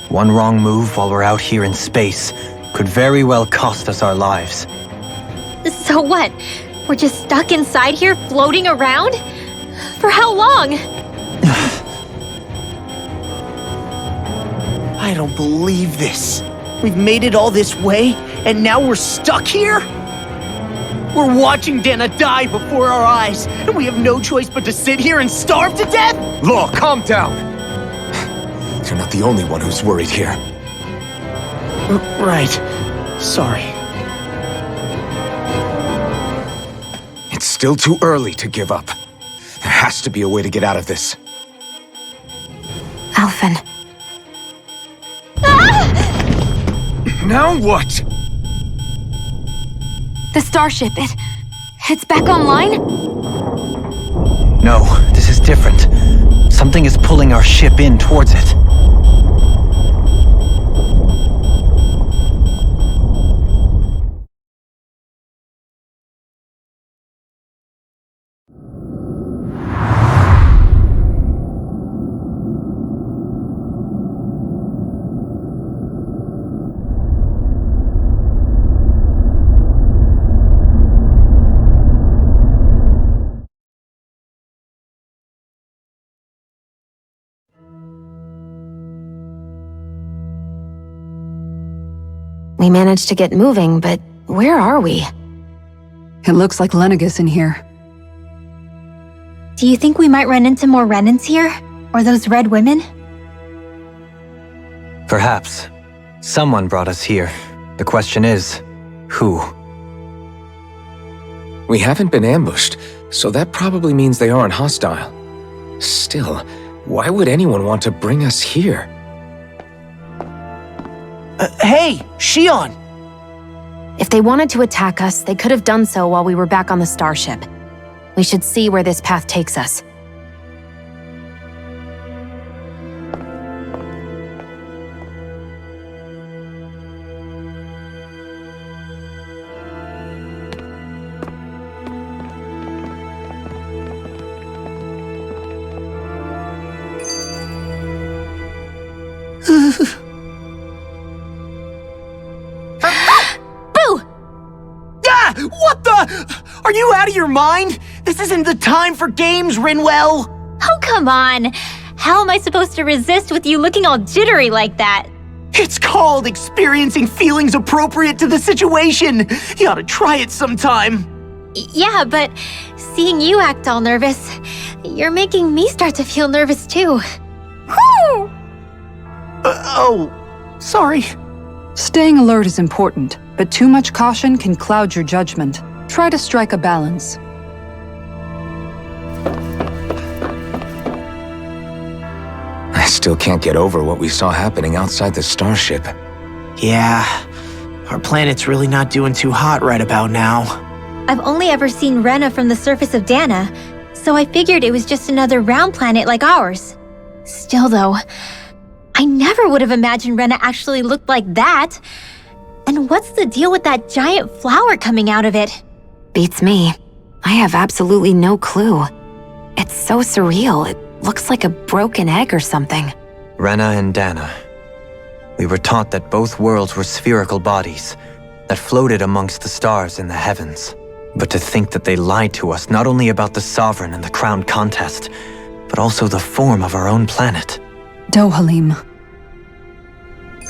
[SPEAKER 3] One wrong move while we're out here in space could very well cost us our lives.
[SPEAKER 5] So what? We're just stuck inside here, floating around? For how long?
[SPEAKER 4] I don't believe this. We've made it all this way, and now we're stuck here? We're watching Dana die before our eyes, and we have no choice but to sit here and starve to death?
[SPEAKER 1] Look, calm down! You're not the only one who's worried here.
[SPEAKER 4] Right. Sorry.
[SPEAKER 1] It's still too early to give up. There has to be a way to get out of this.
[SPEAKER 7] Alphen.
[SPEAKER 1] Now what?
[SPEAKER 7] The starship, it's back online?
[SPEAKER 3] No, this is different. Something is pulling our ship in towards it.
[SPEAKER 7] We managed to get moving, but where are we?
[SPEAKER 2] It looks like Lenegis in here.
[SPEAKER 5] Do you think we might run into more Renans here? Or those red women?
[SPEAKER 3] Perhaps. Someone brought us here. The question is, who?
[SPEAKER 1] We haven't been ambushed, so that probably means they aren't hostile. Still, why would anyone want to bring us here?
[SPEAKER 4] Hey, Shionne!
[SPEAKER 7] If they wanted to attack us, they could have done so while we were back on the starship. We should see where this path takes us.
[SPEAKER 4] What the? Are you out of your mind? This isn't the time for games, Rinwell!
[SPEAKER 5] Oh, come on. How am I supposed to resist with you looking all jittery like that?
[SPEAKER 4] It's called experiencing feelings appropriate to the situation. You ought to try it sometime.
[SPEAKER 5] Yeah, but seeing you act all nervous, you're making me start to feel nervous too. Whew!
[SPEAKER 4] Oh, sorry.
[SPEAKER 2] Staying alert is important, but too much caution can cloud your judgment. Try to strike a balance.
[SPEAKER 1] I still can't get over what we saw happening outside the starship.
[SPEAKER 4] Yeah, our planet's really not doing too hot right about now.
[SPEAKER 5] I've only ever seen Rena from the surface of Dana, so I figured it was just another round planet like ours. Still though, I never would have imagined Rena actually looked like that. And what's the deal with that giant flower coming out of it?
[SPEAKER 7] Beats me. I have absolutely no clue. It's so surreal. It looks like a broken egg or something.
[SPEAKER 3] Rena and Dana. We were taught that both worlds were spherical bodies that floated amongst the stars in the heavens. But to think that they lied to us not only about the Sovereign and the crown contest, but also the form of our own planet.
[SPEAKER 2] Dohalim.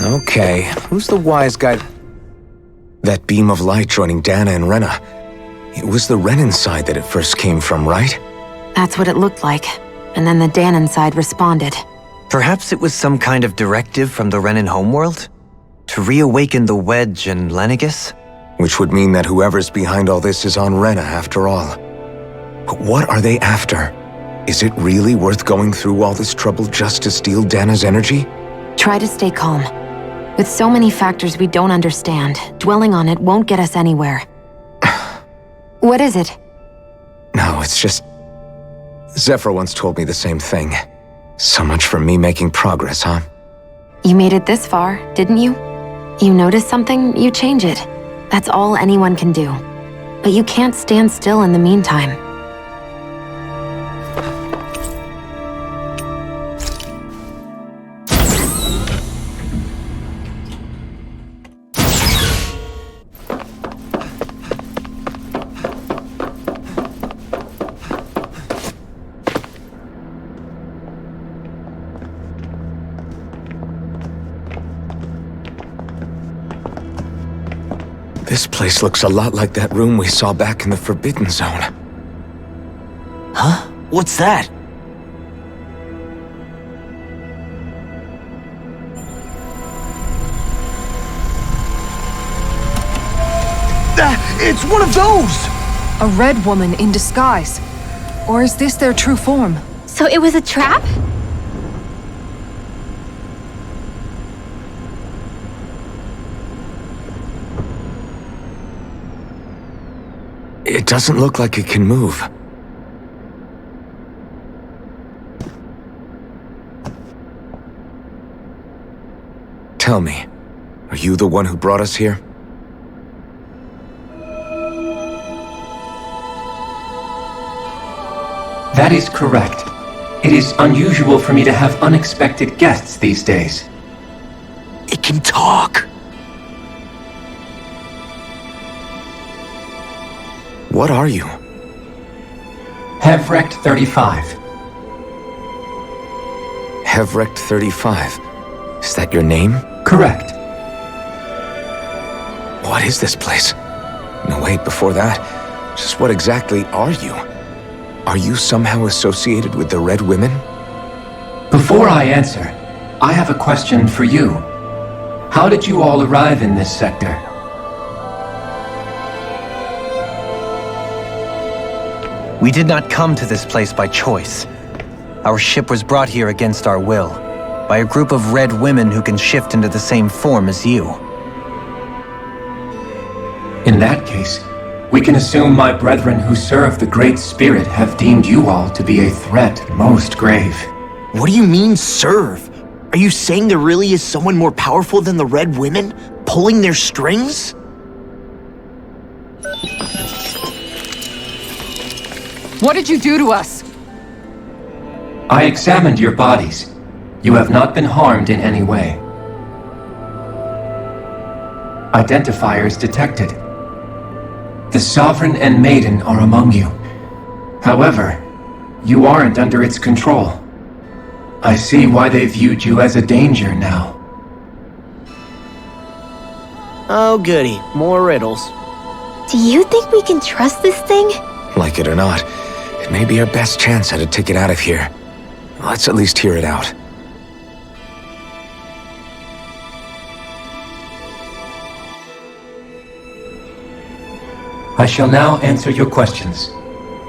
[SPEAKER 1] Okay, who's the wise guy? That beam of light joining Dana and Rena. It was the Renan side that it first came from, right?
[SPEAKER 7] That's what it looked like. And then the Danon side responded.
[SPEAKER 3] Perhaps it was some kind of directive from the Renan homeworld? To reawaken the Wedge and Lenegis?
[SPEAKER 1] Which would mean that whoever's behind all this is on Rena after all. But what are they after? Is it really worth going through all this trouble just to steal Dana's energy?
[SPEAKER 7] Try to stay calm. With so many factors we don't understand, dwelling on it won't get us anywhere. What is it?
[SPEAKER 1] No, it's just... Zephyr once told me the same thing. So much for me making progress, huh?
[SPEAKER 7] You made it this far, didn't you? You notice something, you change it. That's all anyone can do. But you can't stand still in the meantime.
[SPEAKER 1] This place looks a lot like that room we saw back in the Forbidden Zone.
[SPEAKER 4] Huh? What's that? It's one of those!
[SPEAKER 2] A red woman in disguise. Or is this their true form?
[SPEAKER 5] So it was a trap?
[SPEAKER 1] It doesn't look like it can move. Tell me, are you the one who brought us here?
[SPEAKER 13] That is correct. It is unusual for me to have unexpected guests these days.
[SPEAKER 4] It can talk!
[SPEAKER 1] What are you?
[SPEAKER 13] Hevrect 35.
[SPEAKER 1] Hevrect 35. Is that your name?
[SPEAKER 13] Correct.
[SPEAKER 1] What is this place? No, wait, before that, just what exactly are you? Are you somehow associated with the Red Women?
[SPEAKER 13] Before I answer, I have a question for you. How did you all arrive in this sector?
[SPEAKER 3] We did not come to this place by choice. Our ship was brought here against our will, by a group of red women who can shift into the same form as you.
[SPEAKER 13] In that case, we can assume my brethren who serve the Great Spirit have deemed you all to be a threat most grave.
[SPEAKER 4] What do you mean, serve? Are you saying there really is someone more powerful than the Red Women, pulling their strings?
[SPEAKER 2] What did you do to us?
[SPEAKER 13] I examined your bodies. You have not been harmed in any way. Identifiers detected. The Sovereign and Maiden are among you. However, you aren't under its control. I see why they viewed you as a danger now.
[SPEAKER 4] Oh goody, more riddles.
[SPEAKER 5] Do you think we can trust this thing?
[SPEAKER 1] Like it or not, it may be our best chance at a ticket out of here. Let's at least hear it out.
[SPEAKER 13] I shall now answer your questions.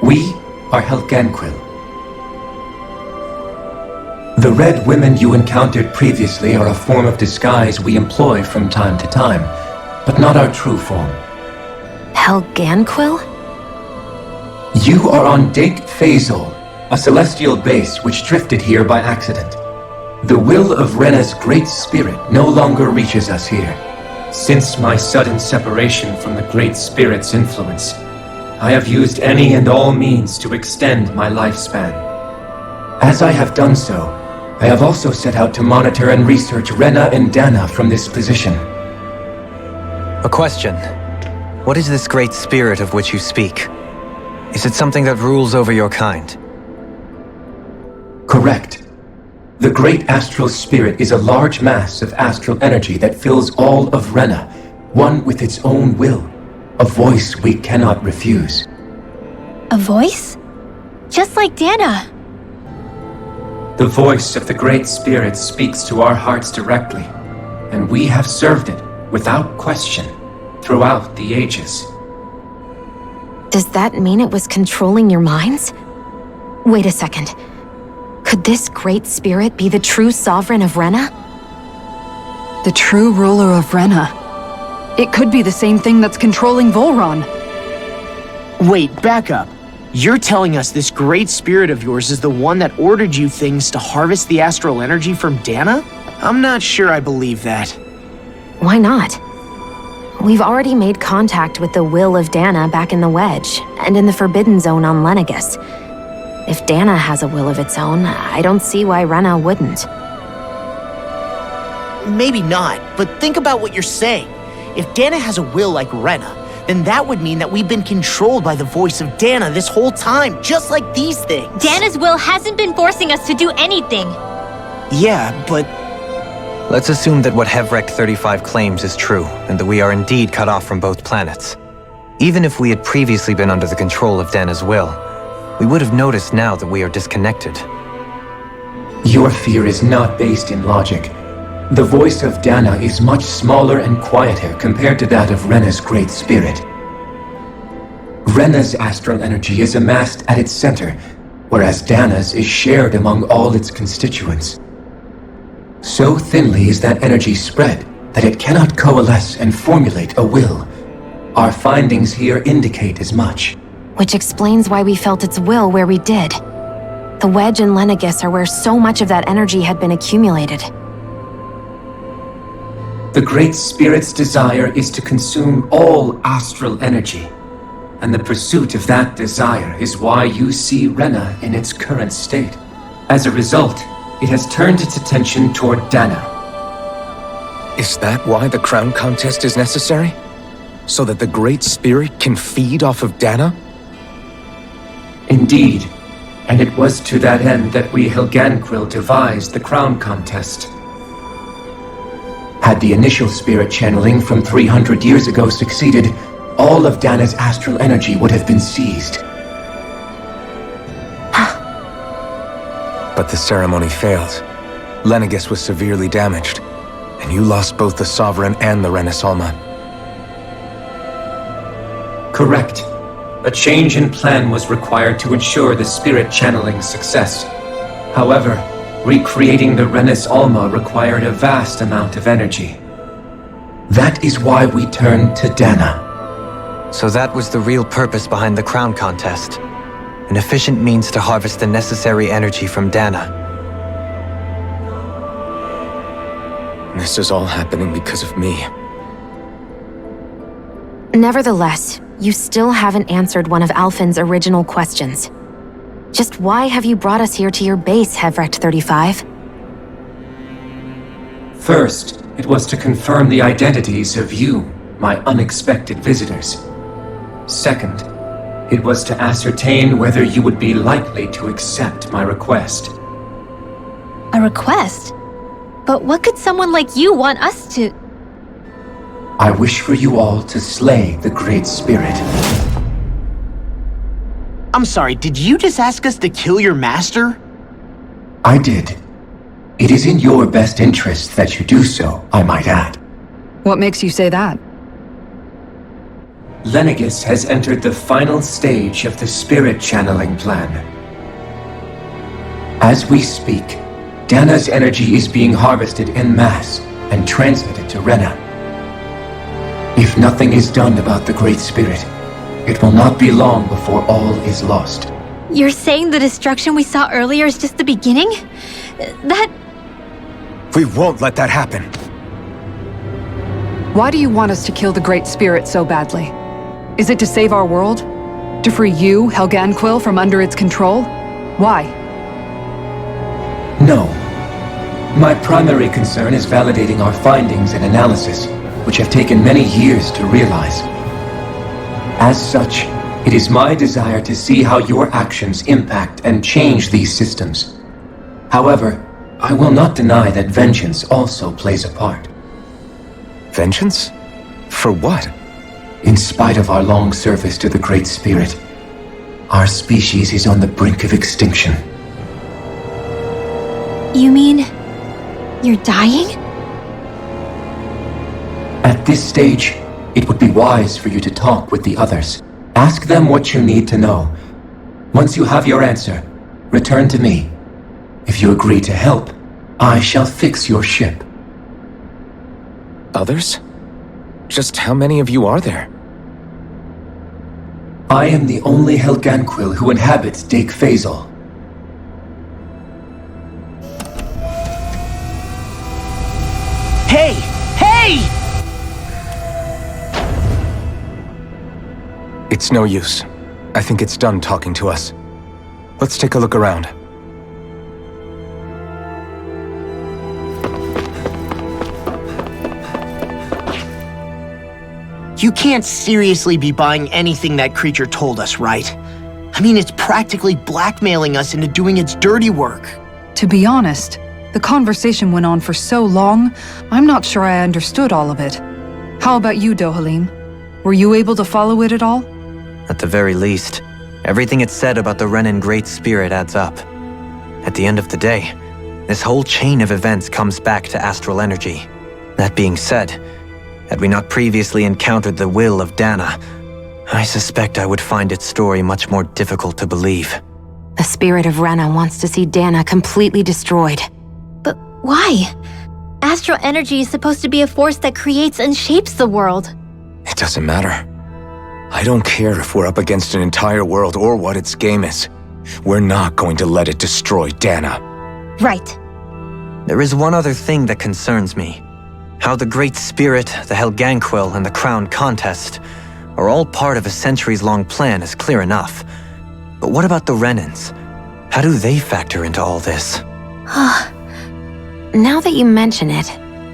[SPEAKER 13] We are Helganquil. The red women you encountered previously are a form of disguise we employ from time to time, but not our true form.
[SPEAKER 7] Helganquil?
[SPEAKER 13] You are on Dake Phasol, a celestial base which drifted here by accident. The will of Rena's great spirit no longer reaches us here. Since my sudden separation from the Great Spirit's influence, I have used any and all means to extend my lifespan. As I have done so, I have also set out to monitor and research Rena and Dana from this position.
[SPEAKER 3] A question. What is this Great Spirit of which you speak? Is it something that rules over your kind?
[SPEAKER 13] Correct. The Great Astral Spirit is a large mass of astral energy that fills all of Rena, one with its own will, a voice we cannot refuse.
[SPEAKER 5] A voice? Just like Dana.
[SPEAKER 13] The voice of the Great Spirit speaks to our hearts directly, and we have served it, without question, throughout the ages.
[SPEAKER 7] Does that mean it was controlling your minds? Wait a second. Could this Great Spirit be the true Sovereign of Rena?
[SPEAKER 2] The true ruler of Rena. It could be the same thing that's controlling Volron.
[SPEAKER 4] Wait, back up. You're telling us this Great Spirit of yours is the one that ordered you things to harvest the astral energy from Dana? I'm not sure I believe that.
[SPEAKER 7] Why not? We've already made contact with the will of Dana back in the Wedge, and in the Forbidden Zone on Lenegus. If Dana has a will of its own, I don't see why Rena wouldn't.
[SPEAKER 4] Maybe not, but think about what you're saying. If Dana has a will like Rena, then that would mean that we've been controlled by the voice of Dana this whole time, just like these things.
[SPEAKER 5] Dana's will hasn't been forcing us to do anything.
[SPEAKER 4] Yeah, but...
[SPEAKER 3] Let's assume that what Hevrek 35 claims is true, and that we are indeed cut off from both planets. Even if we had previously been under the control of Dana's will, we would have noticed now that we are disconnected.
[SPEAKER 13] Your fear is not based in logic. The voice of Dana is much smaller and quieter compared to that of Rena's Great Spirit. Rena's astral energy is amassed at its center, whereas Dana's is shared among all its constituents. So thinly is that energy spread that it cannot coalesce and formulate a will. Our findings here indicate as much.
[SPEAKER 7] Which explains why we felt its will where we did. The Wedge and Lenegus are where so much of that energy had been accumulated.
[SPEAKER 13] The Great Spirit's desire is to consume all astral energy, and the pursuit of that desire is why you see Rena in its current state. As a result, it has turned its attention toward Dana.
[SPEAKER 1] Is that why the crown contest is necessary? So that the Great Spirit can feed off of Dana?
[SPEAKER 13] Indeed, and it was to that end that we Helganquil devised the crown contest. Had the initial spirit channeling from 300 years ago succeeded, all of Dana's astral energy would have been seized.
[SPEAKER 1] But the ceremony failed. Lenegus was severely damaged, And you lost both the Sovereign and the Renaissance.
[SPEAKER 13] Correct. A change in plan was required to ensure the spirit channeling's success. However, recreating the Renis Alma required a vast amount of energy. That is why we turned to Dana.
[SPEAKER 3] So that was the real purpose behind the crown contest. An efficient means to harvest the necessary energy from Dana.
[SPEAKER 1] This is all happening because of me.
[SPEAKER 7] Nevertheless, you still haven't answered one of Alphen's original questions. Just why have you brought us here to your base, Hevrecht 35?
[SPEAKER 13] First, it was to confirm the identities of you, my unexpected visitors. Second, it was to ascertain whether you would be likely to accept my request.
[SPEAKER 5] A request? But what could someone like you want us to...
[SPEAKER 13] I wish for you all to slay the Great Spirit.
[SPEAKER 4] I'm sorry, did you just ask us to kill your master?
[SPEAKER 13] I did. It is in your best interest that you do so, I might add.
[SPEAKER 2] What makes you say that?
[SPEAKER 13] Lenegis has entered the final stage of the spirit channeling plan. As we speak, Dana's energy is being harvested en masse and transmitted to Rena. If nothing is done about the Great Spirit, it will not be long before all is lost.
[SPEAKER 5] You're saying the destruction we saw earlier is just the beginning? That...
[SPEAKER 1] We won't let that happen.
[SPEAKER 2] Why do you want us to kill the Great Spirit so badly? Is it to save our world? To free you, Helganquil, from under its control? Why?
[SPEAKER 13] No. My primary concern is validating our findings and analysis, which have taken many years to realize. As such, it is my desire to see how your actions impact and change these systems. However, I will not deny that vengeance also plays a part.
[SPEAKER 1] Vengeance? For what?
[SPEAKER 13] In spite of our long service to the Great Spirit, our species is on the brink of extinction.
[SPEAKER 5] You mean... you're dying?
[SPEAKER 13] At this stage, it would be wise for you to talk with the others. Ask them what you need to know. Once you have your answer, return to me. If you agree to help, I shall fix your ship.
[SPEAKER 1] Others? Just how many of you are there?
[SPEAKER 13] I am the only Helganquil who inhabits Dake Faisal.
[SPEAKER 4] Hey! Hey!
[SPEAKER 1] It's no use. I think it's done talking to us. Let's take a look around.
[SPEAKER 4] You can't seriously be buying anything that creature told us, right? I mean, it's practically blackmailing us into doing its dirty work.
[SPEAKER 2] To be honest, the conversation went on for so long, I'm not sure I understood all of it. How about you, Dohalim? Were you able to follow it at all?
[SPEAKER 3] At the very least, everything it said about the Renan Great Spirit adds up. At the end of the day, this whole chain of events comes back to astral energy. That being said, had we not previously encountered the will of Dana, I suspect I would find its story much more difficult to believe.
[SPEAKER 7] The spirit of Rena wants to see Dana completely destroyed.
[SPEAKER 5] But why? Astral energy is supposed to be a force that creates and shapes the world.
[SPEAKER 1] It doesn't matter. I don't care if we're up against an entire world or what its game is. We're not going to let it destroy Dana.
[SPEAKER 5] Right.
[SPEAKER 3] There is one other thing that concerns me. How the Great Spirit, the Helganquil, and the Crown Contest are all part of a centuries-long plan is clear enough. But what about the Renans? How do they factor into all this?
[SPEAKER 7] Now that you mention it,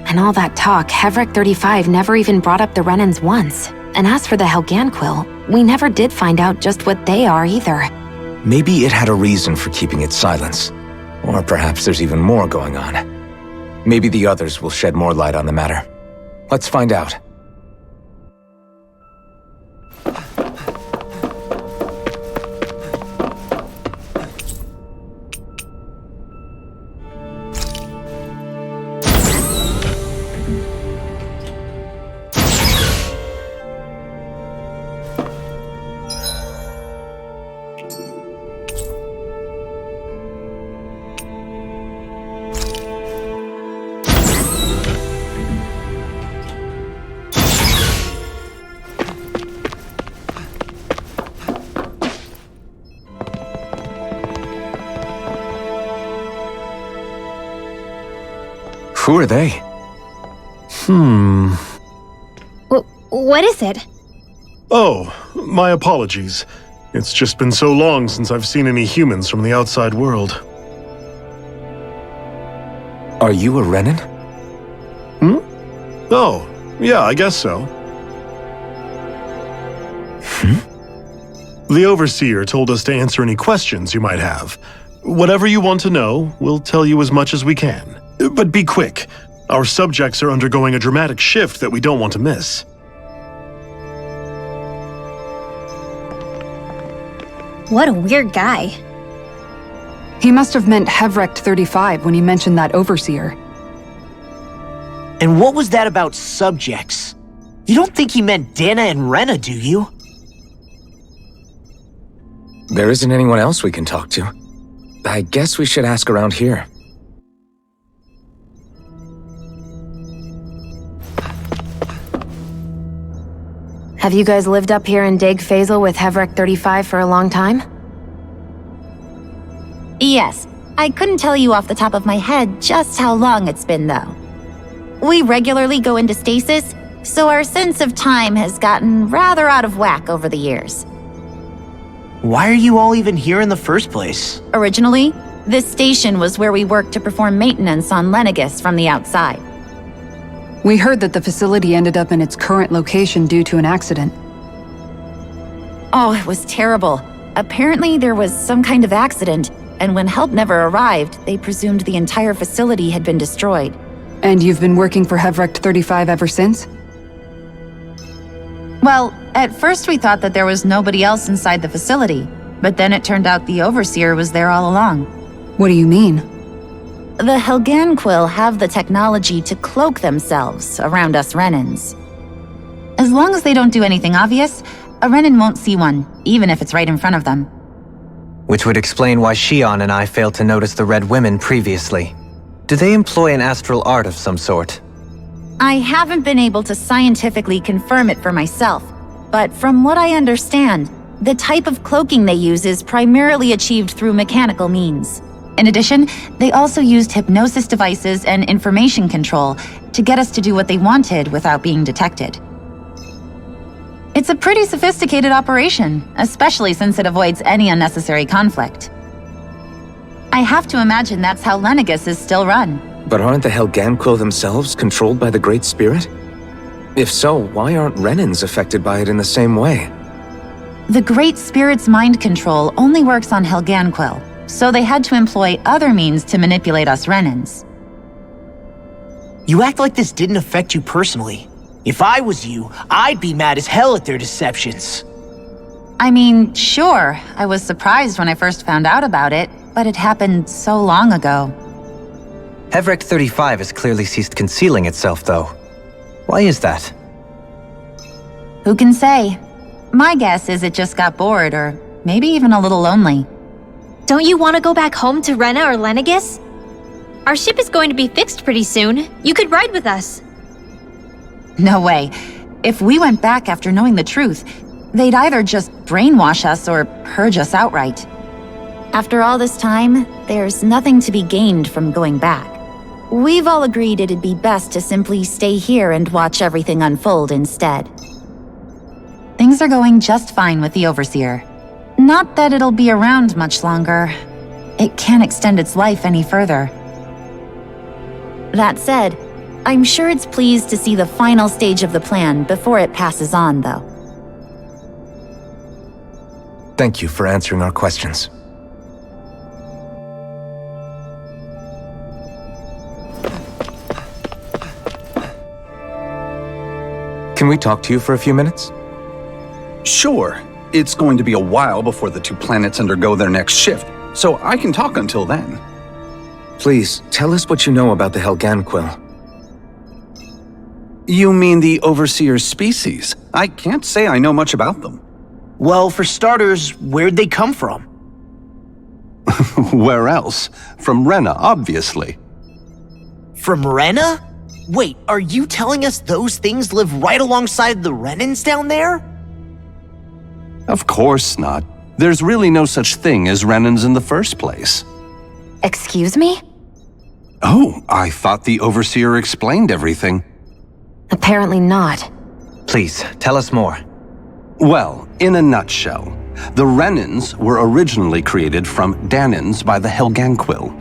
[SPEAKER 7] and all that talk, Hevrecht 35 never even brought up the Renans once. And as for the Helganquil, we never did find out just what they are either.
[SPEAKER 1] Maybe it had a reason for keeping its silence. Or perhaps there's even more going on. Maybe the others will shed more light on the matter. Let's find out. Who are they?
[SPEAKER 5] What is it?
[SPEAKER 14] Oh, my apologies. It's just been so long since I've seen any humans from the outside world.
[SPEAKER 1] Are you a Renan?
[SPEAKER 14] Oh, yeah, I guess so. The Overseer told us to answer any questions you might have. Whatever you want to know, we'll tell you as much as we can. But be quick. Our subjects are undergoing a dramatic shift that we don't want to miss.
[SPEAKER 5] What a weird guy.
[SPEAKER 2] He must have meant Hevrecht 35 when he mentioned that Overseer.
[SPEAKER 4] And what was that about subjects? You don't think he meant Dana and Rena, do you?
[SPEAKER 1] There isn't anyone else we can talk to. I guess we should ask around here.
[SPEAKER 7] Have you guys lived up here in Dig Faisal with Hevrecht 35 for a long time?
[SPEAKER 9] Yes. I couldn't tell you off the top of my head just how long it's been, though. We regularly go into stasis, so our sense of time has gotten rather out of whack over the years.
[SPEAKER 4] Why are you all even here in the first place?
[SPEAKER 9] Originally, this station was where we worked to perform maintenance on Lenegis from the outside.
[SPEAKER 2] We heard that the facility ended up in its current location due to an accident.
[SPEAKER 9] Oh, it was terrible. Apparently there was some kind of accident, and when help never arrived, they presumed the entire facility had been destroyed.
[SPEAKER 2] And you've been working for Hevrecht 35 ever since?
[SPEAKER 9] Well, at first we thought that there was nobody else inside the facility, but then it turned out the Overseer was there all along.
[SPEAKER 2] What do you mean?
[SPEAKER 9] The Helganquil have the technology to cloak themselves around us Renans. As long as they don't do anything obvious, a Renan won't see one, even if it's right in front of them.
[SPEAKER 3] Which would explain why Shionne and I failed to notice the Red Women previously. Do they employ an astral art of some sort?
[SPEAKER 9] I haven't been able to scientifically confirm it for myself, but from what I understand, the type of cloaking they use is primarily achieved through mechanical means. In addition, they also used hypnosis devices and information control to get us to do what they wanted without being detected. It's a pretty sophisticated operation, especially since it avoids any unnecessary conflict. I have to imagine that's how Lenegis is still run.
[SPEAKER 1] But aren't the Helganquil themselves controlled by the Great Spirit? If so, why aren't Renans affected by it in the same way?
[SPEAKER 9] The Great Spirit's mind control only works on Helganquil, so they had to employ other means to manipulate us Renans.
[SPEAKER 4] You act like this didn't affect you personally. If I was you, I'd be mad as hell at their deceptions.
[SPEAKER 9] I mean, sure, I was surprised when I first found out about it, but it happened so long ago.
[SPEAKER 3] Hevrecht 35 has clearly ceased concealing itself, though. Why is that?
[SPEAKER 9] Who can say? My guess is it just got bored, or maybe even a little lonely.
[SPEAKER 5] Don't you want to go back home to Rena or Lenegis? Our ship is going to be fixed pretty soon. You could ride with us.
[SPEAKER 9] No way. If we went back after knowing the truth, they'd either just brainwash us or purge us outright. After all this time, there's nothing to be gained from going back. We've all agreed it'd be best to simply stay here and watch everything unfold instead. Things are going just fine with the Overseer. Not that it'll be around much longer. It can't extend its life any further. That said, I'm sure it's pleased to see the final stage of the plan before it passes on, though.
[SPEAKER 1] Thank you for answering our questions. Can we talk to you for a few minutes?
[SPEAKER 15] Sure. It's going to be a while before the two planets undergo their next shift, so I can talk until then.
[SPEAKER 1] Please, tell us what you know about the Helganquil.
[SPEAKER 15] You mean the Overseer's species? I can't say I know much about them.
[SPEAKER 4] Well, for starters, where'd they come from?
[SPEAKER 15] Where else? From Rena, obviously.
[SPEAKER 4] From Rena? Wait, are you telling us those things live right alongside the Renans down there?
[SPEAKER 15] Of course not. There's really no such thing as Renans in the first place.
[SPEAKER 7] Excuse me?
[SPEAKER 15] Oh, I thought the Overseer explained everything.
[SPEAKER 7] Apparently not.
[SPEAKER 3] Please, tell us more.
[SPEAKER 15] Well, in a nutshell, the Renans were originally created from Danans by the Helganquil.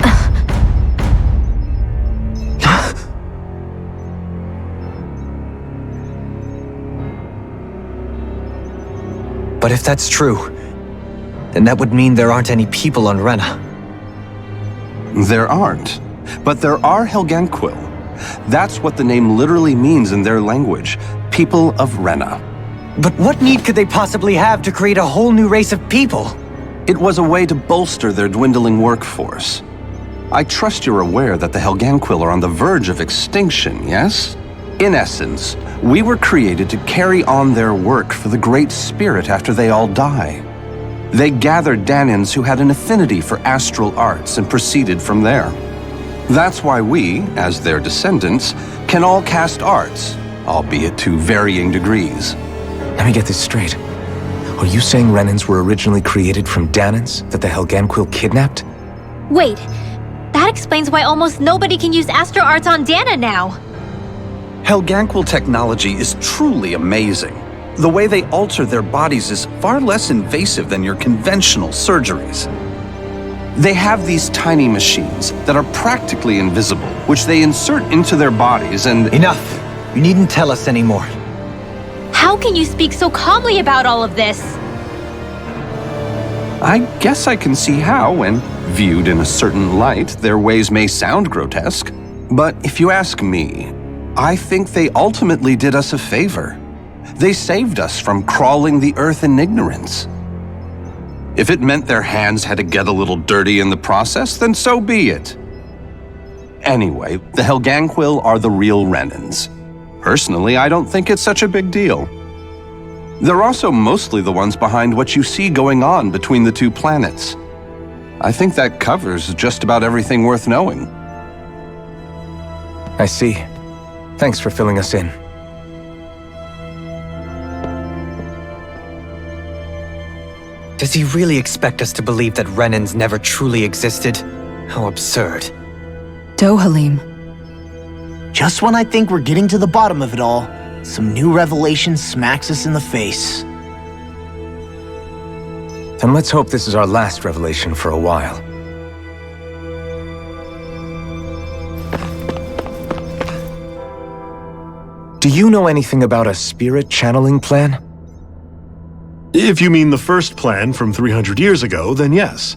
[SPEAKER 3] But if that's true, then that would mean there aren't any people on Rena.
[SPEAKER 15] There aren't, but there are Helganquil. That's what the name literally means in their language, people of Rena.
[SPEAKER 3] But what need could they possibly have to create a whole new race of people?
[SPEAKER 15] It was a way to bolster their dwindling workforce. I trust you're aware that the Helganquil are on the verge of extinction, yes? In essence, we were created to carry on their work for the Great Spirit after they all die. They gathered Danans who had an affinity for astral arts and proceeded from there. That's why we, as their descendants, can all cast arts, albeit to varying degrees.
[SPEAKER 1] Let me get this straight. Are you saying Renans were originally created from Danans that the Helganquil kidnapped?
[SPEAKER 5] Wait, that explains why almost nobody can use astral arts on Dana now.
[SPEAKER 15] Helganquil technology is truly amazing. The way they alter their bodies is far less invasive than your conventional surgeries. They have these tiny machines that are practically invisible, which they insert into their bodies and—
[SPEAKER 3] Enough! You needn't tell us anymore.
[SPEAKER 5] How can you speak so calmly about all of this?
[SPEAKER 15] I guess I can see how, when viewed in a certain light, their ways may sound grotesque. But if you ask me, I think they ultimately did us a favor. They saved us from crawling the earth in ignorance. If it meant their hands had to get a little dirty in the process, then so be it. Anyway, the Helganquil are the real Renans. Personally, I don't think it's such a big deal. They're also mostly the ones behind what you see going on between the two planets. I think that covers just about everything worth knowing.
[SPEAKER 1] I see. Thanks for filling us in.
[SPEAKER 3] Does he really expect us to believe that Renans never truly existed? How absurd.
[SPEAKER 2] Dohalim.
[SPEAKER 4] Just when I think we're getting to the bottom of it all, some new revelation smacks us in the face.
[SPEAKER 1] Then let's hope this is our last revelation for a while. Do you know anything about a spirit channeling plan?
[SPEAKER 14] If you mean the first plan from 300 years ago, then yes.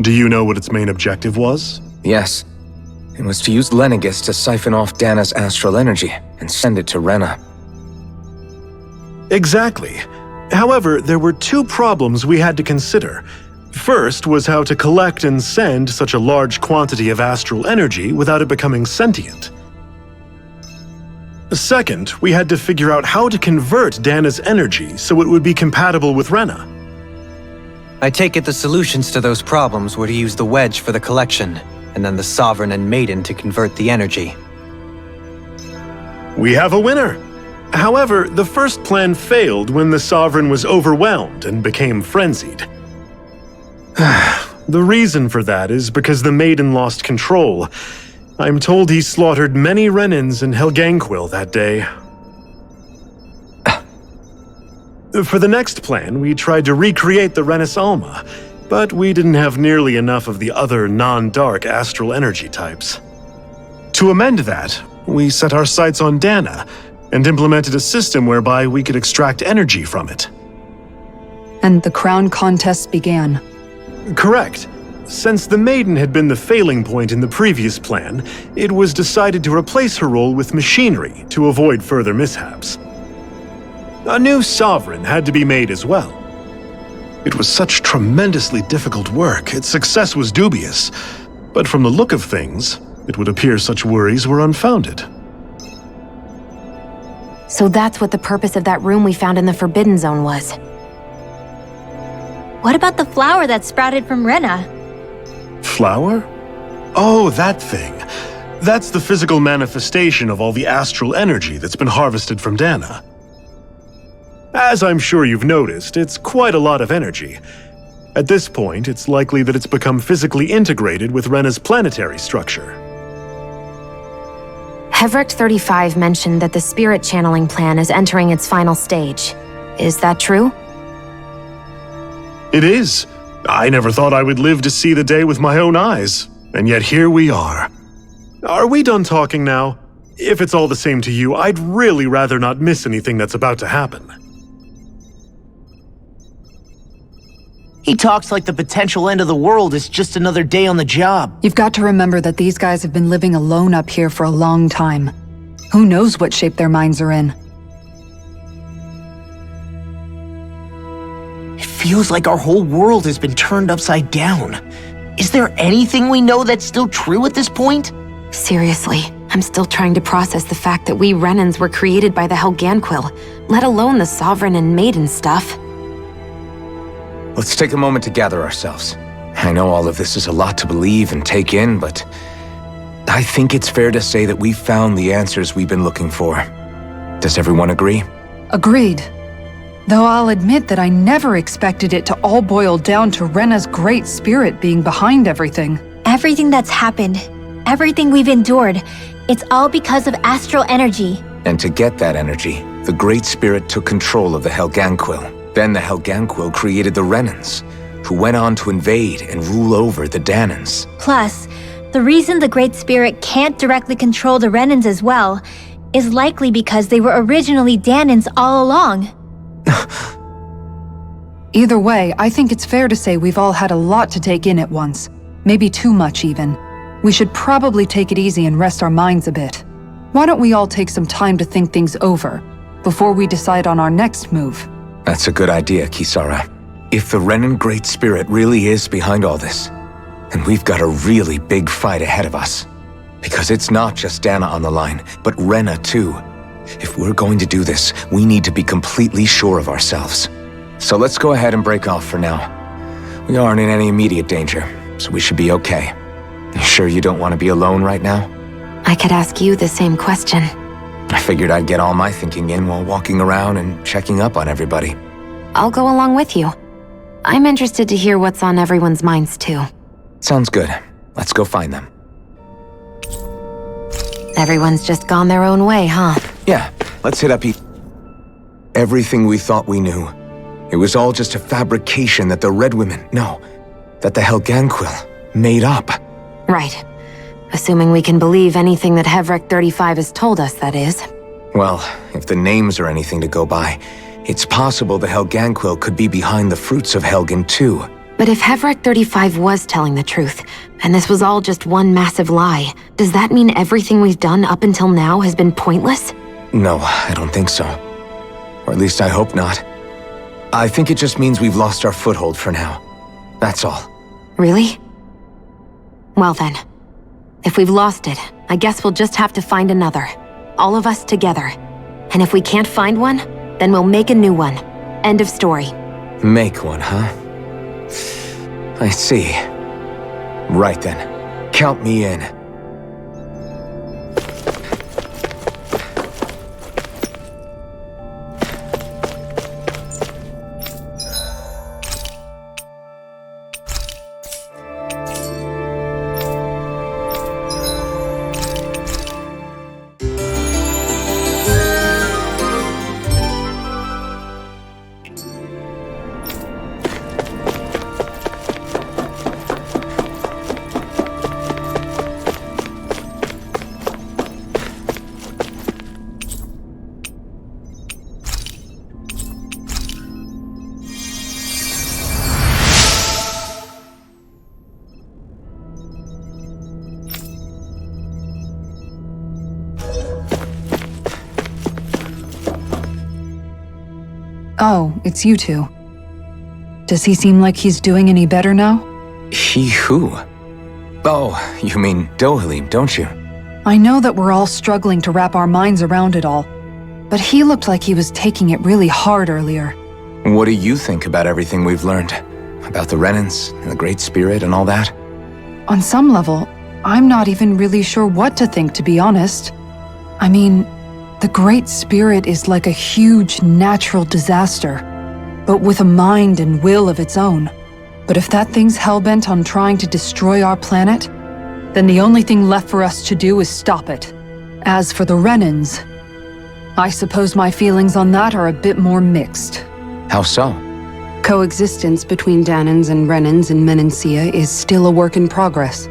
[SPEAKER 14] Do you know what its main objective was?
[SPEAKER 1] Yes. It was to use Lenegis to siphon off Dana's astral energy and send it to Rena.
[SPEAKER 14] Exactly. However, there were two problems we had to consider. First was how to collect and send such a large quantity of astral energy without it becoming sentient. Second, we had to figure out how to convert Dana's energy so it would be compatible with Rena.
[SPEAKER 3] I take it the solutions to those problems were to use the wedge for the collection, and then the Sovereign and Maiden to convert the energy.
[SPEAKER 14] We have a winner! However, the first plan failed when the Sovereign was overwhelmed and became frenzied. The reason for that is because the Maiden lost control. I'm told he slaughtered many Renans and Helganquil that day. For the next plan, we tried to recreate the Renis Alma, but we didn't have nearly enough of the other non-dark astral energy types. To amend that, we set our sights on Dana and implemented a system whereby we could extract energy from it.
[SPEAKER 2] And the crown contest began.
[SPEAKER 14] Correct. Since the Maiden had been the failing point in the previous plan, it was decided to replace her role with machinery to avoid further mishaps. A new Sovereign had to be made as well. It was such tremendously difficult work, its success was dubious. But from the look of things, it would appear such worries were unfounded.
[SPEAKER 7] So that's what the purpose of that room we found in the Forbidden Zone was.
[SPEAKER 5] What about the flower that sprouted from Rena?
[SPEAKER 14] Flower? Oh, that thing. That's the physical manifestation of all the astral energy that's been harvested from Dana. As I'm sure you've noticed, it's quite a lot of energy. At this point, it's likely that it's become physically integrated with Rena's planetary structure.
[SPEAKER 7] Hevric 35 mentioned that the spirit channeling plan is entering its final stage. Is that true?
[SPEAKER 14] It is. I never thought I would live to see the day with my own eyes, and yet here we are. Are we done talking now? If it's all the same to you, I'd really rather not miss anything that's about to happen.
[SPEAKER 4] He talks like the potential end of the world is just another day on the job.
[SPEAKER 2] You've got to remember that these guys have been living alone up here for a long time. Who knows what shape their minds are in?
[SPEAKER 4] It feels like our whole world has been turned upside down. Is there anything we know that's still true at this point?
[SPEAKER 7] Seriously, I'm still trying to process the fact that we Renans were created by the Helganquil, let alone the Sovereign and Maiden stuff.
[SPEAKER 1] Let's take a moment to gather ourselves. I know all of this is a lot to believe and take in, but I think it's fair to say that we've found the answers we've been looking for. Does everyone agree?
[SPEAKER 2] Agreed. Though I'll admit that I never expected it to all boil down to Rena's great spirit being behind everything.
[SPEAKER 5] Everything that's happened, everything we've endured, it's all because of astral energy.
[SPEAKER 1] And to get that energy, the Great Spirit took control of the Helganquil. Then the Helganquil created the Renans, who went on to invade and rule over the Danans.
[SPEAKER 5] Plus, the reason the Great Spirit can't directly control the Renans as well is likely because they were originally Danans all along.
[SPEAKER 2] Either way, I think it's fair to say we've all had a lot to take in at once. Maybe too much even. We should probably take it easy and rest our minds a bit. Why don't we all take some time to think things over before we decide on our next move?
[SPEAKER 1] That's a good idea, Kisara. If the Renan Great Spirit really is behind all this, then we've got a really big fight ahead of us. Because it's not just Dana on the line, but Rena too. If we're going to do this, we need to be completely sure of ourselves. So let's go ahead and break off for now. We aren't in any immediate danger, so we should be okay. You sure you don't want to be alone right now?
[SPEAKER 7] I could ask you the same question.
[SPEAKER 1] I figured I'd get all my thinking in while walking around and checking up on everybody.
[SPEAKER 7] I'll go along with you. I'm interested to hear what's on everyone's minds too.
[SPEAKER 1] Sounds good. Let's go find them.
[SPEAKER 7] Everyone's just gone their own way, huh?
[SPEAKER 1] Yeah, let's hit up everything we thought we knew. It was all just a fabrication that the Red Women, that the Helganquil made up.
[SPEAKER 7] Right. Assuming we can believe anything that Hevric 35 has told us, that is.
[SPEAKER 1] Well, if the names are anything to go by, it's possible the Helganquil could be behind the fruits of Helgen too.
[SPEAKER 7] But if Hevric 35 was telling the truth, and this was all just one massive lie, does that mean everything we've done up until now has been pointless?
[SPEAKER 1] No, I don't think so. Or at least I hope not. I think it just means we've lost our foothold for now. That's all.
[SPEAKER 7] Really? Well then. If we've lost it, I guess we'll just have to find another. All of us together. And if we can't find one, then we'll make a new one. End of story.
[SPEAKER 1] Make one, huh? I see. Right then. Count me in.
[SPEAKER 2] Oh, it's you two. Does he seem like he's doing any better now?
[SPEAKER 1] He who? Oh, you mean Dohalim, don't you?
[SPEAKER 2] I know that we're all struggling to wrap our minds around it all, but he looked like he was taking it really hard earlier.
[SPEAKER 1] What do you think about everything we've learned? About the Renans and the Great Spirit and all that?
[SPEAKER 2] On some level, I'm not even really sure what to think, to be honest. I mean, the Great Spirit is like a huge natural disaster, but with a mind and will of its own. But if that thing's hell-bent on trying to destroy our planet, then the only thing left for us to do is stop it. As for the Renans, I suppose my feelings on that are a bit more mixed.
[SPEAKER 1] How so?
[SPEAKER 2] Coexistence between Danans and Renans in Menancia is still a work in progress.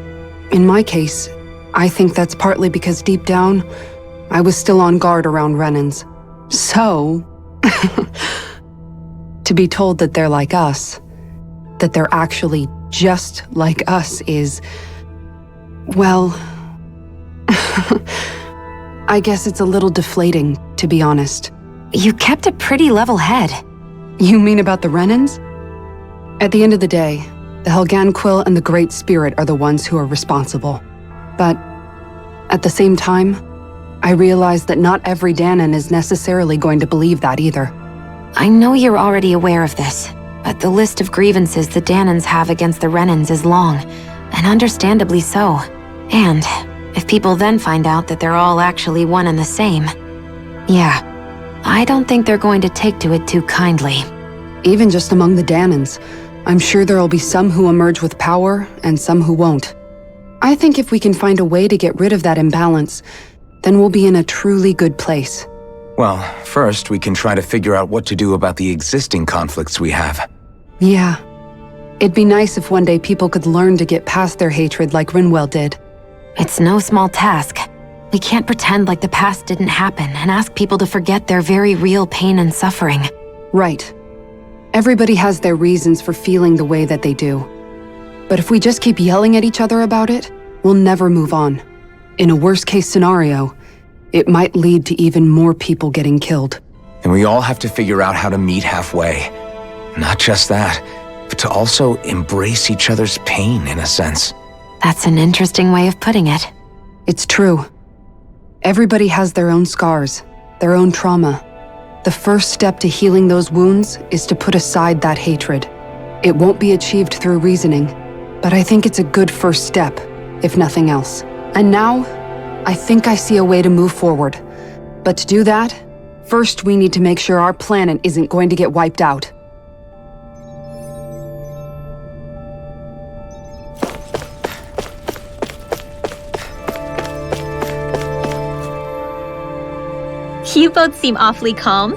[SPEAKER 2] In my case, I think that's partly because deep down, I was still on guard around Renans. So, to be told that they're like us, that they're actually just like us is, well, I guess it's a little deflating, to be honest.
[SPEAKER 7] You kept a pretty level head.
[SPEAKER 2] You mean about the Renans? At the end of the day, the Helganquil and the Great Spirit are the ones who are responsible. But at the same time, I realize that not every Danan is necessarily going to believe that either.
[SPEAKER 7] I know you're already aware of this, but the list of grievances the Danans have against the Renans is long, and understandably so. And if people then find out that they're all actually one and the same, yeah, I don't think they're going to take to it too kindly.
[SPEAKER 2] Even just among the Danans, I'm sure there'll be some who emerge with power and some who won't. I think if we can find a way to get rid of that imbalance, then we'll be in a truly good place.
[SPEAKER 1] Well, first we can try to figure out what to do about the existing conflicts we have.
[SPEAKER 2] Yeah. It'd be nice if one day people could learn to get past their hatred like Rinwell did.
[SPEAKER 7] It's no small task. We can't pretend like the past didn't happen and ask people to forget their very real pain and suffering.
[SPEAKER 2] Right. Everybody has their reasons for feeling the way that they do. But if we just keep yelling at each other about it, we'll never move on. In a worst-case scenario, it might lead to even more people getting killed.
[SPEAKER 1] And we all have to figure out how to meet halfway. Not just that, but to also embrace each other's pain in a sense.
[SPEAKER 7] That's an interesting way of putting it.
[SPEAKER 2] It's true. Everybody has their own scars, their own trauma. The first step to healing those wounds is to put aside that hatred. It won't be achieved through reasoning, but I think it's a good first step, if nothing else. And now, I think I see a way to move forward. But to do that, first we need to make sure our planet isn't going to get wiped out.
[SPEAKER 5] You both seem awfully calm.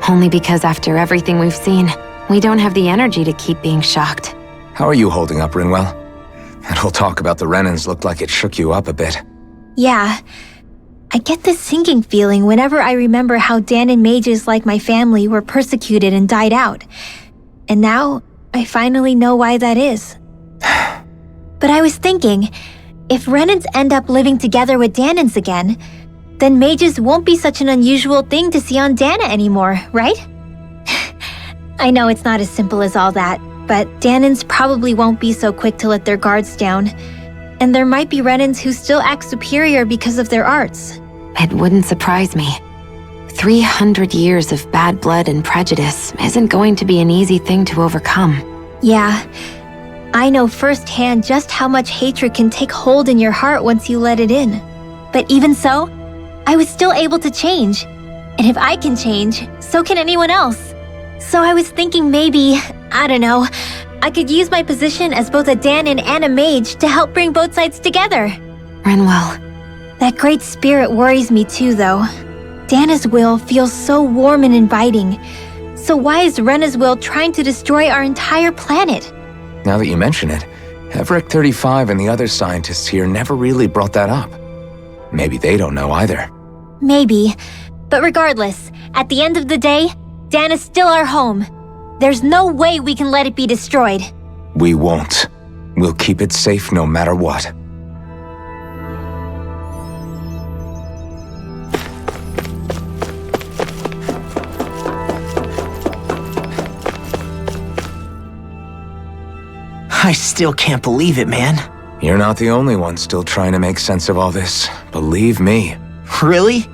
[SPEAKER 7] Only because after everything we've seen, we don't have the energy to keep being shocked.
[SPEAKER 1] How are you holding up, Rinwell? That whole talk about the Renans looked like it shook you up a bit.
[SPEAKER 5] Yeah. I get this sinking feeling whenever I remember how Danan mages like my family were persecuted and died out. And now, I finally know why that is. But I was thinking, if Renans end up living together with Danans again, then mages won't be such an unusual thing to see on Dana anymore, right? I know it's not as simple as all that, but Danans probably won't be so quick to let their guards down. And there might be Renans who still act superior because of their arts.
[SPEAKER 7] It wouldn't surprise me. 300 years of bad blood and prejudice isn't going to be an easy thing to overcome.
[SPEAKER 5] Yeah, I know firsthand just how much hatred can take hold in your heart once you let it in. But even so, I was still able to change. And if I can change, so can anyone else. So I was thinking maybe, I don't know, I could use my position as both a Danan and a mage to help bring both sides together.
[SPEAKER 7] Rinwell.
[SPEAKER 5] That great spirit worries me too, though. Dana's will feels so warm and inviting. So why is Rena's will trying to destroy our entire planet?
[SPEAKER 1] Now that you mention it, Everett 35 and the other scientists here never really brought that up. Maybe they don't know either.
[SPEAKER 5] Maybe. But regardless, at the end of the day, Dana's still our home. There's no way we can let it be destroyed.
[SPEAKER 1] We won't. We'll keep it safe no matter what.
[SPEAKER 4] I still can't believe it, man.
[SPEAKER 1] You're not the only one still trying to make sense of all this. Believe me.
[SPEAKER 4] Really?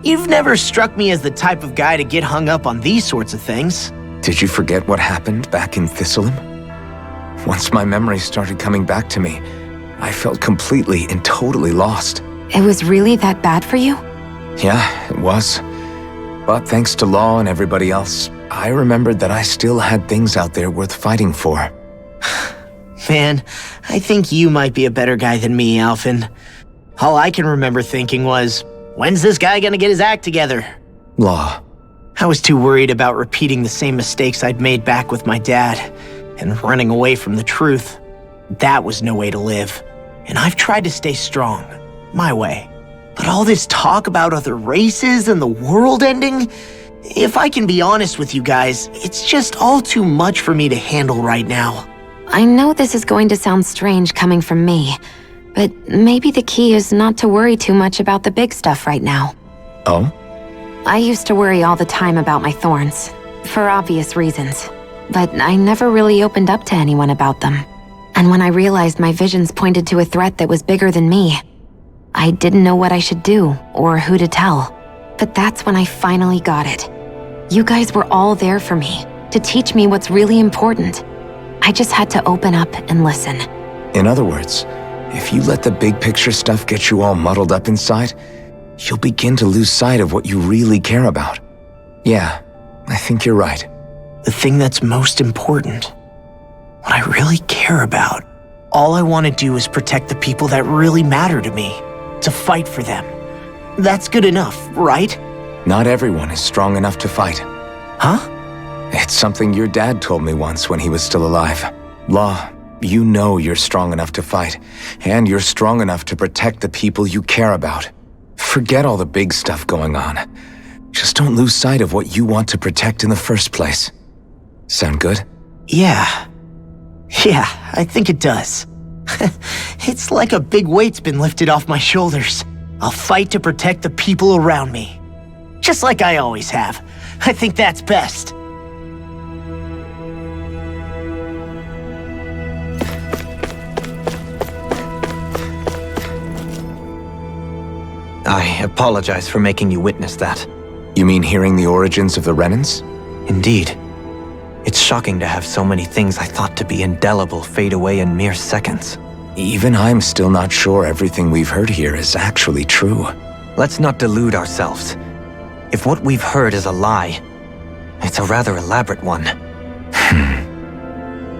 [SPEAKER 4] You've never struck me as the type of guy to get hung up on these sorts of things.
[SPEAKER 1] Did you forget what happened back in Thistleum? Once my memories started coming back to me, I felt completely and totally lost.
[SPEAKER 7] It was really that bad for you?
[SPEAKER 1] Yeah, it was. But thanks to Law and everybody else, I remembered that I still had things out there worth fighting for.
[SPEAKER 4] Man, I think you might be a better guy than me, Alphen. All I can remember thinking was, when's this guy gonna get his act together?
[SPEAKER 1] Law.
[SPEAKER 4] I was too worried about repeating the same mistakes I'd made back with my dad, and running away from the truth. That was no way to live. And I've tried to stay strong, my way. But all this talk about other races and the world ending, if I can be honest with you guys, it's just all too much for me to handle right now.
[SPEAKER 7] I know this is going to sound strange coming from me, but maybe the key is not to worry too much about the big stuff right now.
[SPEAKER 1] Oh?
[SPEAKER 7] I used to worry all the time about my thorns, for obvious reasons, but I never really opened up to anyone about them. And when I realized my visions pointed to a threat that was bigger than me, I didn't know what I should do or who to tell. But that's when I finally got it. You guys were all there for me, to teach me what's really important. I just had to open up and listen.
[SPEAKER 1] In other words, if you let the big picture stuff get you all muddled up inside, you'll begin to lose sight of what you really care about. Yeah, I think you're right.
[SPEAKER 4] The thing that's most important, what I really care about, all I want to do is protect the people that really matter to me, to fight for them. That's good enough, right?
[SPEAKER 1] Not everyone is strong enough to fight.
[SPEAKER 4] Huh?
[SPEAKER 1] It's something your dad told me once when he was still alive. Law, you know you're strong enough to fight, and you're strong enough to protect the people you care about. Forget all the big stuff going on. Just don't lose sight of what you want to protect in the first place. Sound good?
[SPEAKER 4] Yeah, I think it does. It's like a big weight's been lifted off my shoulders. I'll fight to protect the people around me. Just like I always have. I think that's best.
[SPEAKER 3] I apologize for making you witness that.
[SPEAKER 1] You mean hearing the origins of the Renans?
[SPEAKER 3] Indeed. It's shocking to have so many things I thought to be indelible fade away in mere seconds.
[SPEAKER 1] Even I'm still not sure everything we've heard here is actually true.
[SPEAKER 3] Let's not delude ourselves. If what we've heard is a lie, it's a rather elaborate one.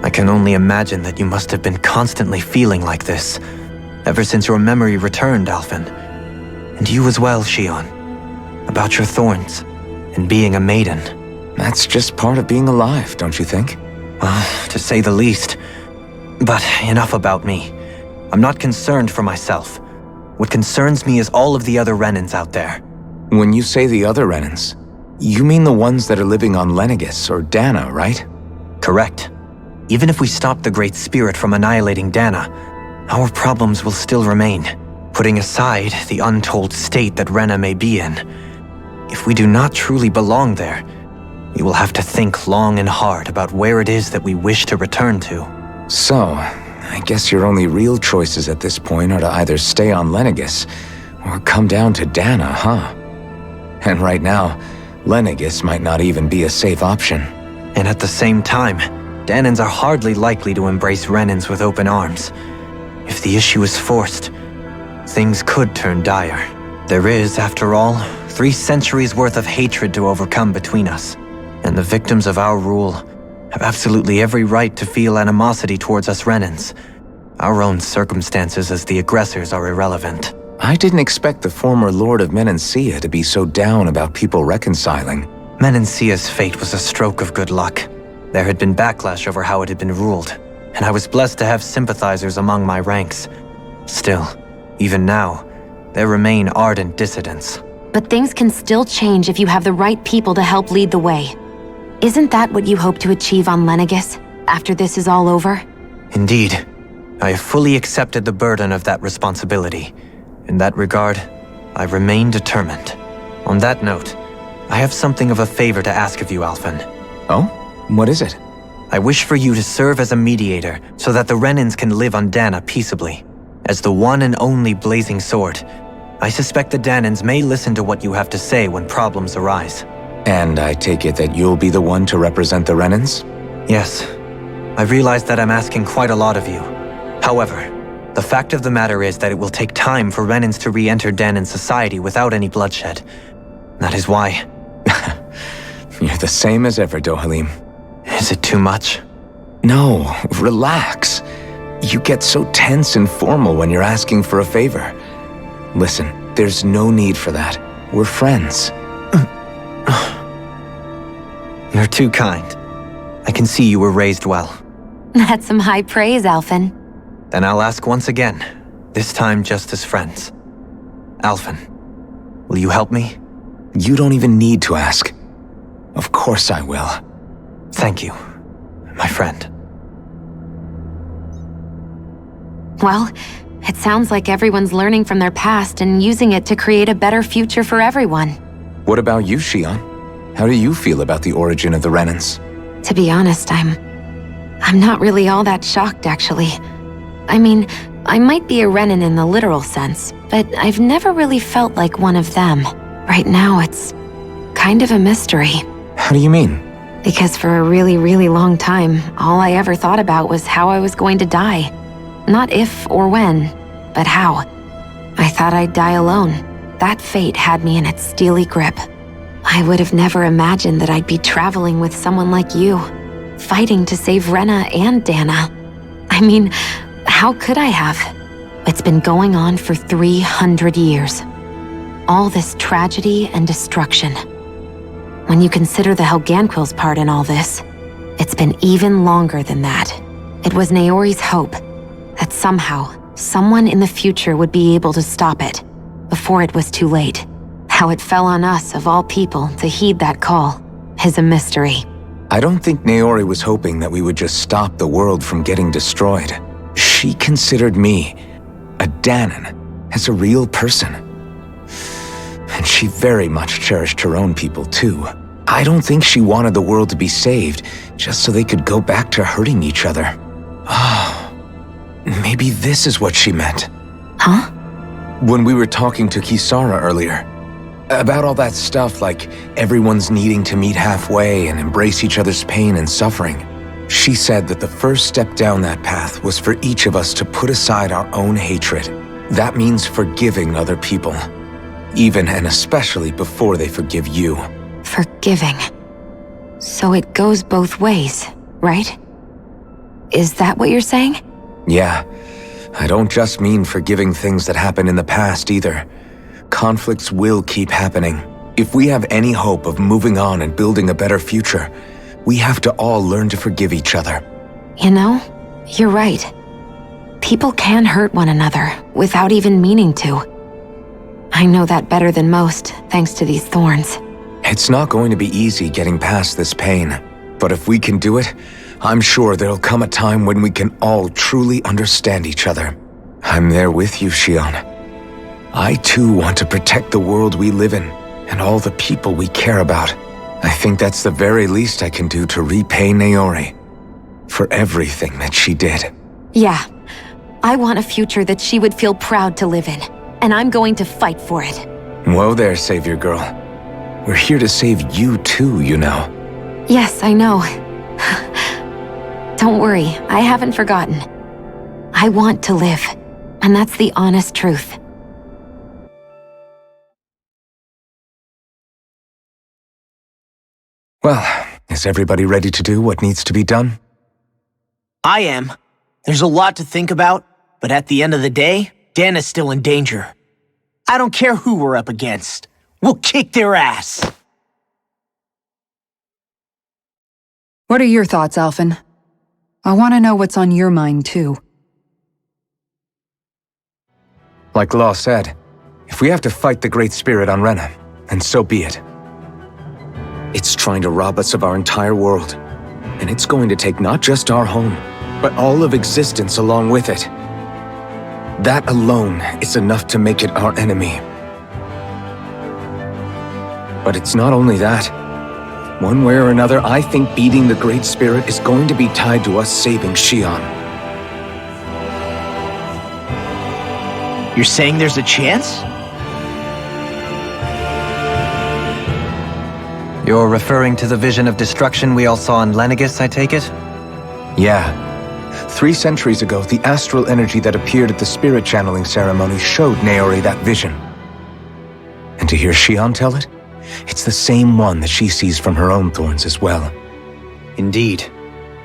[SPEAKER 3] I can only imagine that you must have been constantly feeling like this, ever since your memory returned, Alphen. And you as well, Shionne. About your thorns, and being a maiden.
[SPEAKER 1] That's just part of being alive, don't you think?
[SPEAKER 3] Well, to say the least. But enough about me. I'm not concerned for myself. What concerns me is all of the other Renans out there.
[SPEAKER 1] When you say the other Renans, you mean the ones that are living on Lenegis or Dana, right?
[SPEAKER 3] Correct. Even if we stop the Great Spirit from annihilating Dana, our problems will still remain. Putting aside the untold state that Rena may be in, if we do not truly belong there, we will have to think long and hard about where it is that we wish to return to.
[SPEAKER 1] So, I guess your only real choices at this point are to either stay on Lenegis or come down to Dana, huh? And right now, Lenegis might not even be a safe option.
[SPEAKER 3] And at the same time, Danans are hardly likely to embrace Renans with open arms. If the issue is forced, things could turn dire. There is, after all, 3 centuries worth of hatred to overcome between us. And the victims of our rule have absolutely every right to feel animosity towards us Renans. Our own circumstances as the aggressors are irrelevant.
[SPEAKER 1] I didn't expect the former Lord of Menancia to be so down about people reconciling.
[SPEAKER 3] Menancia's fate was a stroke of good luck. There had been backlash over how it had been ruled, and I was blessed to have sympathizers among my ranks. Still, even now, there remain ardent dissidents.
[SPEAKER 7] But things can still change if you have the right people to help lead the way. Isn't that what you hope to achieve on Lenegis, after this is all over?
[SPEAKER 3] Indeed. I have fully accepted the burden of that responsibility. In that regard, I remain determined. On that note, I have something of a favor to ask of you, Alphen.
[SPEAKER 1] Oh? What is it?
[SPEAKER 3] I wish for you to serve as a mediator so that the Renans can live on Dana peaceably. As the one and only blazing sword, I suspect the Danans may listen to what you have to say when problems arise.
[SPEAKER 1] And I take it that you'll be the one to represent the Renans?
[SPEAKER 3] Yes. I realize that I'm asking quite a lot of you. However, the fact of the matter is that it will take time for Renans to re-enter Danan society without any bloodshed. That is why.
[SPEAKER 1] You're the same as ever, Dohalim.
[SPEAKER 3] Is it too much?
[SPEAKER 1] No, relax. You get so tense and formal when you're asking for a favor. Listen, there's no need for that. We're friends.
[SPEAKER 3] You're too kind. I can see you were raised well.
[SPEAKER 7] That's some high praise, Alphen.
[SPEAKER 3] Then I'll ask once again, this time just as friends. Alphen, will you help me?
[SPEAKER 1] You don't even need to ask. Of course I will.
[SPEAKER 3] Thank you, my friend.
[SPEAKER 7] Well, it sounds like everyone's learning from their past and using it to create a better future for everyone.
[SPEAKER 1] What about you, Shionne? How do you feel about the origin of the Renans?
[SPEAKER 7] To be honest, I'm not really all that shocked, actually. I mean, I might be a Renan in the literal sense, but I've never really felt like one of them. Right now, it's kind of a mystery.
[SPEAKER 1] How do you mean?
[SPEAKER 7] Because for a really, really long time, all I ever thought about was how I was going to die. Not if or when, but how. I thought I'd die alone. That fate had me in its steely grip. I would have never imagined that I'd be traveling with someone like you, fighting to save Rena and Dana. I mean, how could I have? It's been going on for 300 years. All this tragedy and destruction. When you consider the Helganquil's part in all this, it's been even longer than that. It was Naori's hope that somehow, someone in the future would be able to stop it, before it was too late. How it fell on us, of all people, to heed that call is a mystery.
[SPEAKER 1] I don't think Naori was hoping that we would just stop the world from getting destroyed. She considered me, a Danan, as a real person. And she very much cherished her own people, too. I don't think she wanted the world to be saved, just so they could go back to hurting each other. Oh, maybe this is what she meant.
[SPEAKER 7] Huh?
[SPEAKER 1] When we were talking to Kisara earlier, about all that stuff like everyone's needing to meet halfway and embrace each other's pain and suffering, she said that the first step down that path was for each of us to put aside our own hatred. That means forgiving other people, even and especially before they forgive you.
[SPEAKER 7] Forgiving. So it goes both ways, right? Is that what you're saying?
[SPEAKER 1] Yeah. I don't just mean forgiving things that happened in the past either. Conflicts will keep happening. If we have any hope of moving on and building a better future, we have to all learn to forgive each other.
[SPEAKER 7] You know, you're right. People can hurt one another without even meaning to. I know that better than most, thanks to these thorns.
[SPEAKER 1] It's not going to be easy getting past this pain, but if we can do it, I'm sure there'll come a time when we can all truly understand each other. I'm there with you, Shionne. I too want to protect the world we live in, and all the people we care about. I think that's the very least I can do to repay Naori for everything that she did.
[SPEAKER 7] Yeah, I want a future that she would feel proud to live in, and I'm going to fight for it.
[SPEAKER 1] Whoa there, Savior Girl. We're here to save you too, you know.
[SPEAKER 7] Yes, I know. Don't worry, I haven't forgotten. I want to live, and that's the honest truth.
[SPEAKER 1] Well, is everybody ready to do what needs to be done?
[SPEAKER 4] I am. There's a lot to think about, but at the end of the day, Dana's still in danger. I don't care who we're up against. We'll kick their ass.
[SPEAKER 2] What are your thoughts, Alphen? I want to know what's on your mind, too.
[SPEAKER 1] Like Law said, if we have to fight the Great Spirit on Rena, then so be it. It's trying to rob us of our entire world, and it's going to take not just our home, but all of existence along with it. That alone is enough to make it our enemy. But it's not only that. One way or another, I think beating the Great Spirit is going to be tied to us saving Shionne.
[SPEAKER 4] You're saying there's a chance?
[SPEAKER 3] You're referring to the vision of destruction we all saw in Lenegis, I take it?
[SPEAKER 1] Yeah. 3 centuries ago, the astral energy that appeared at the spirit channeling ceremony showed Naori that vision. And to hear Shionne tell it, it's the same one that she sees from her own thorns as well.
[SPEAKER 3] Indeed.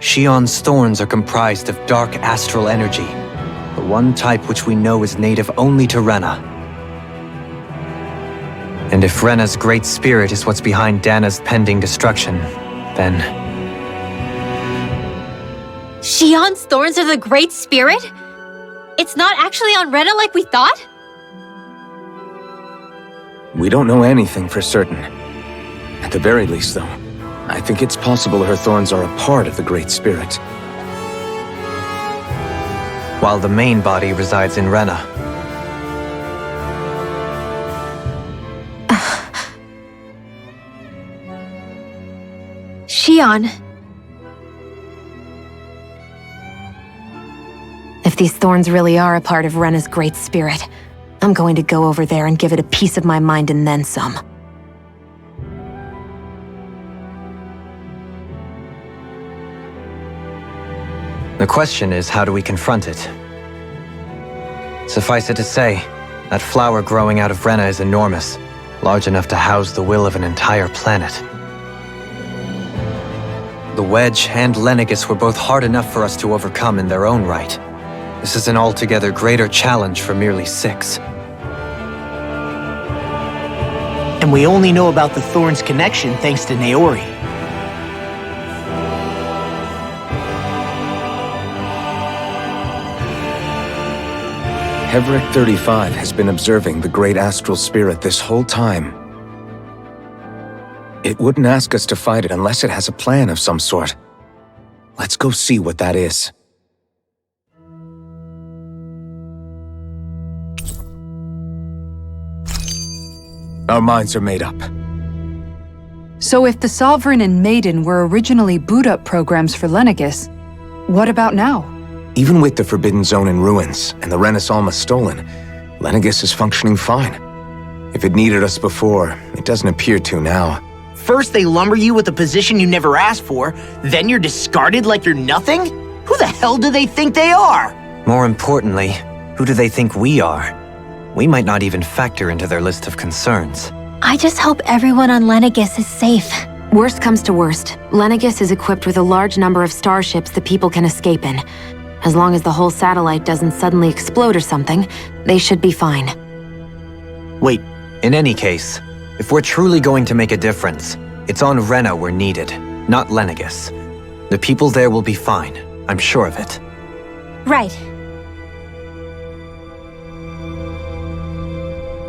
[SPEAKER 3] Shionne's thorns are comprised of dark astral energy, the one type which we know is native only to Rena. And if Rena's great spirit is what's behind Dana's pending destruction, then...
[SPEAKER 5] Shionne's thorns are the Great Spirit? It's not actually on Rena like we thought?
[SPEAKER 1] We don't know anything for certain. At the very least, though, I think it's possible her thorns are a part of the Great Spirit.
[SPEAKER 3] While the main body resides in Rena.
[SPEAKER 5] Shionne.
[SPEAKER 7] If these thorns really are a part of Rena's great spirit, I'm going to go over there and give it a piece of my mind and then some.
[SPEAKER 3] The question is, how do we confront it? Suffice it to say, that flower growing out of Rena is enormous, large enough to house the will of an entire planet. The Wedge and Lenegis were both hard enough for us to overcome in their own right. This is an altogether greater challenge for merely 6.
[SPEAKER 4] And we only know about the Thorns' connection thanks to Naori.
[SPEAKER 1] Hevric 35 has been observing the Great Astral Spirit this whole time. It wouldn't ask us to fight it unless it has a plan of some sort. Let's go see what that is. Our minds are made up.
[SPEAKER 2] So if the Sovereign and Maiden were originally boot-up programs for Lenegis, what about now?
[SPEAKER 1] Even with the Forbidden Zone in ruins and the Renis Alma stolen, Lenegis is functioning fine. If it needed us before, it doesn't appear to now.
[SPEAKER 4] First they lumber you with a position you never asked for, then you're discarded like you're nothing? Who the hell do they think they are?
[SPEAKER 3] More importantly, who do they think we are? We might not even factor into their list of concerns.
[SPEAKER 5] I just hope everyone on Lenegis is safe.
[SPEAKER 7] Worst comes to worst, Lenegis is equipped with a large number of starships the people can escape in. As long as the whole satellite doesn't suddenly explode or something, they should be fine.
[SPEAKER 4] Wait.
[SPEAKER 3] In any case, if we're truly going to make a difference, it's on Rena we're needed, not Lenegis. The people there will be fine, I'm sure of it.
[SPEAKER 5] Right.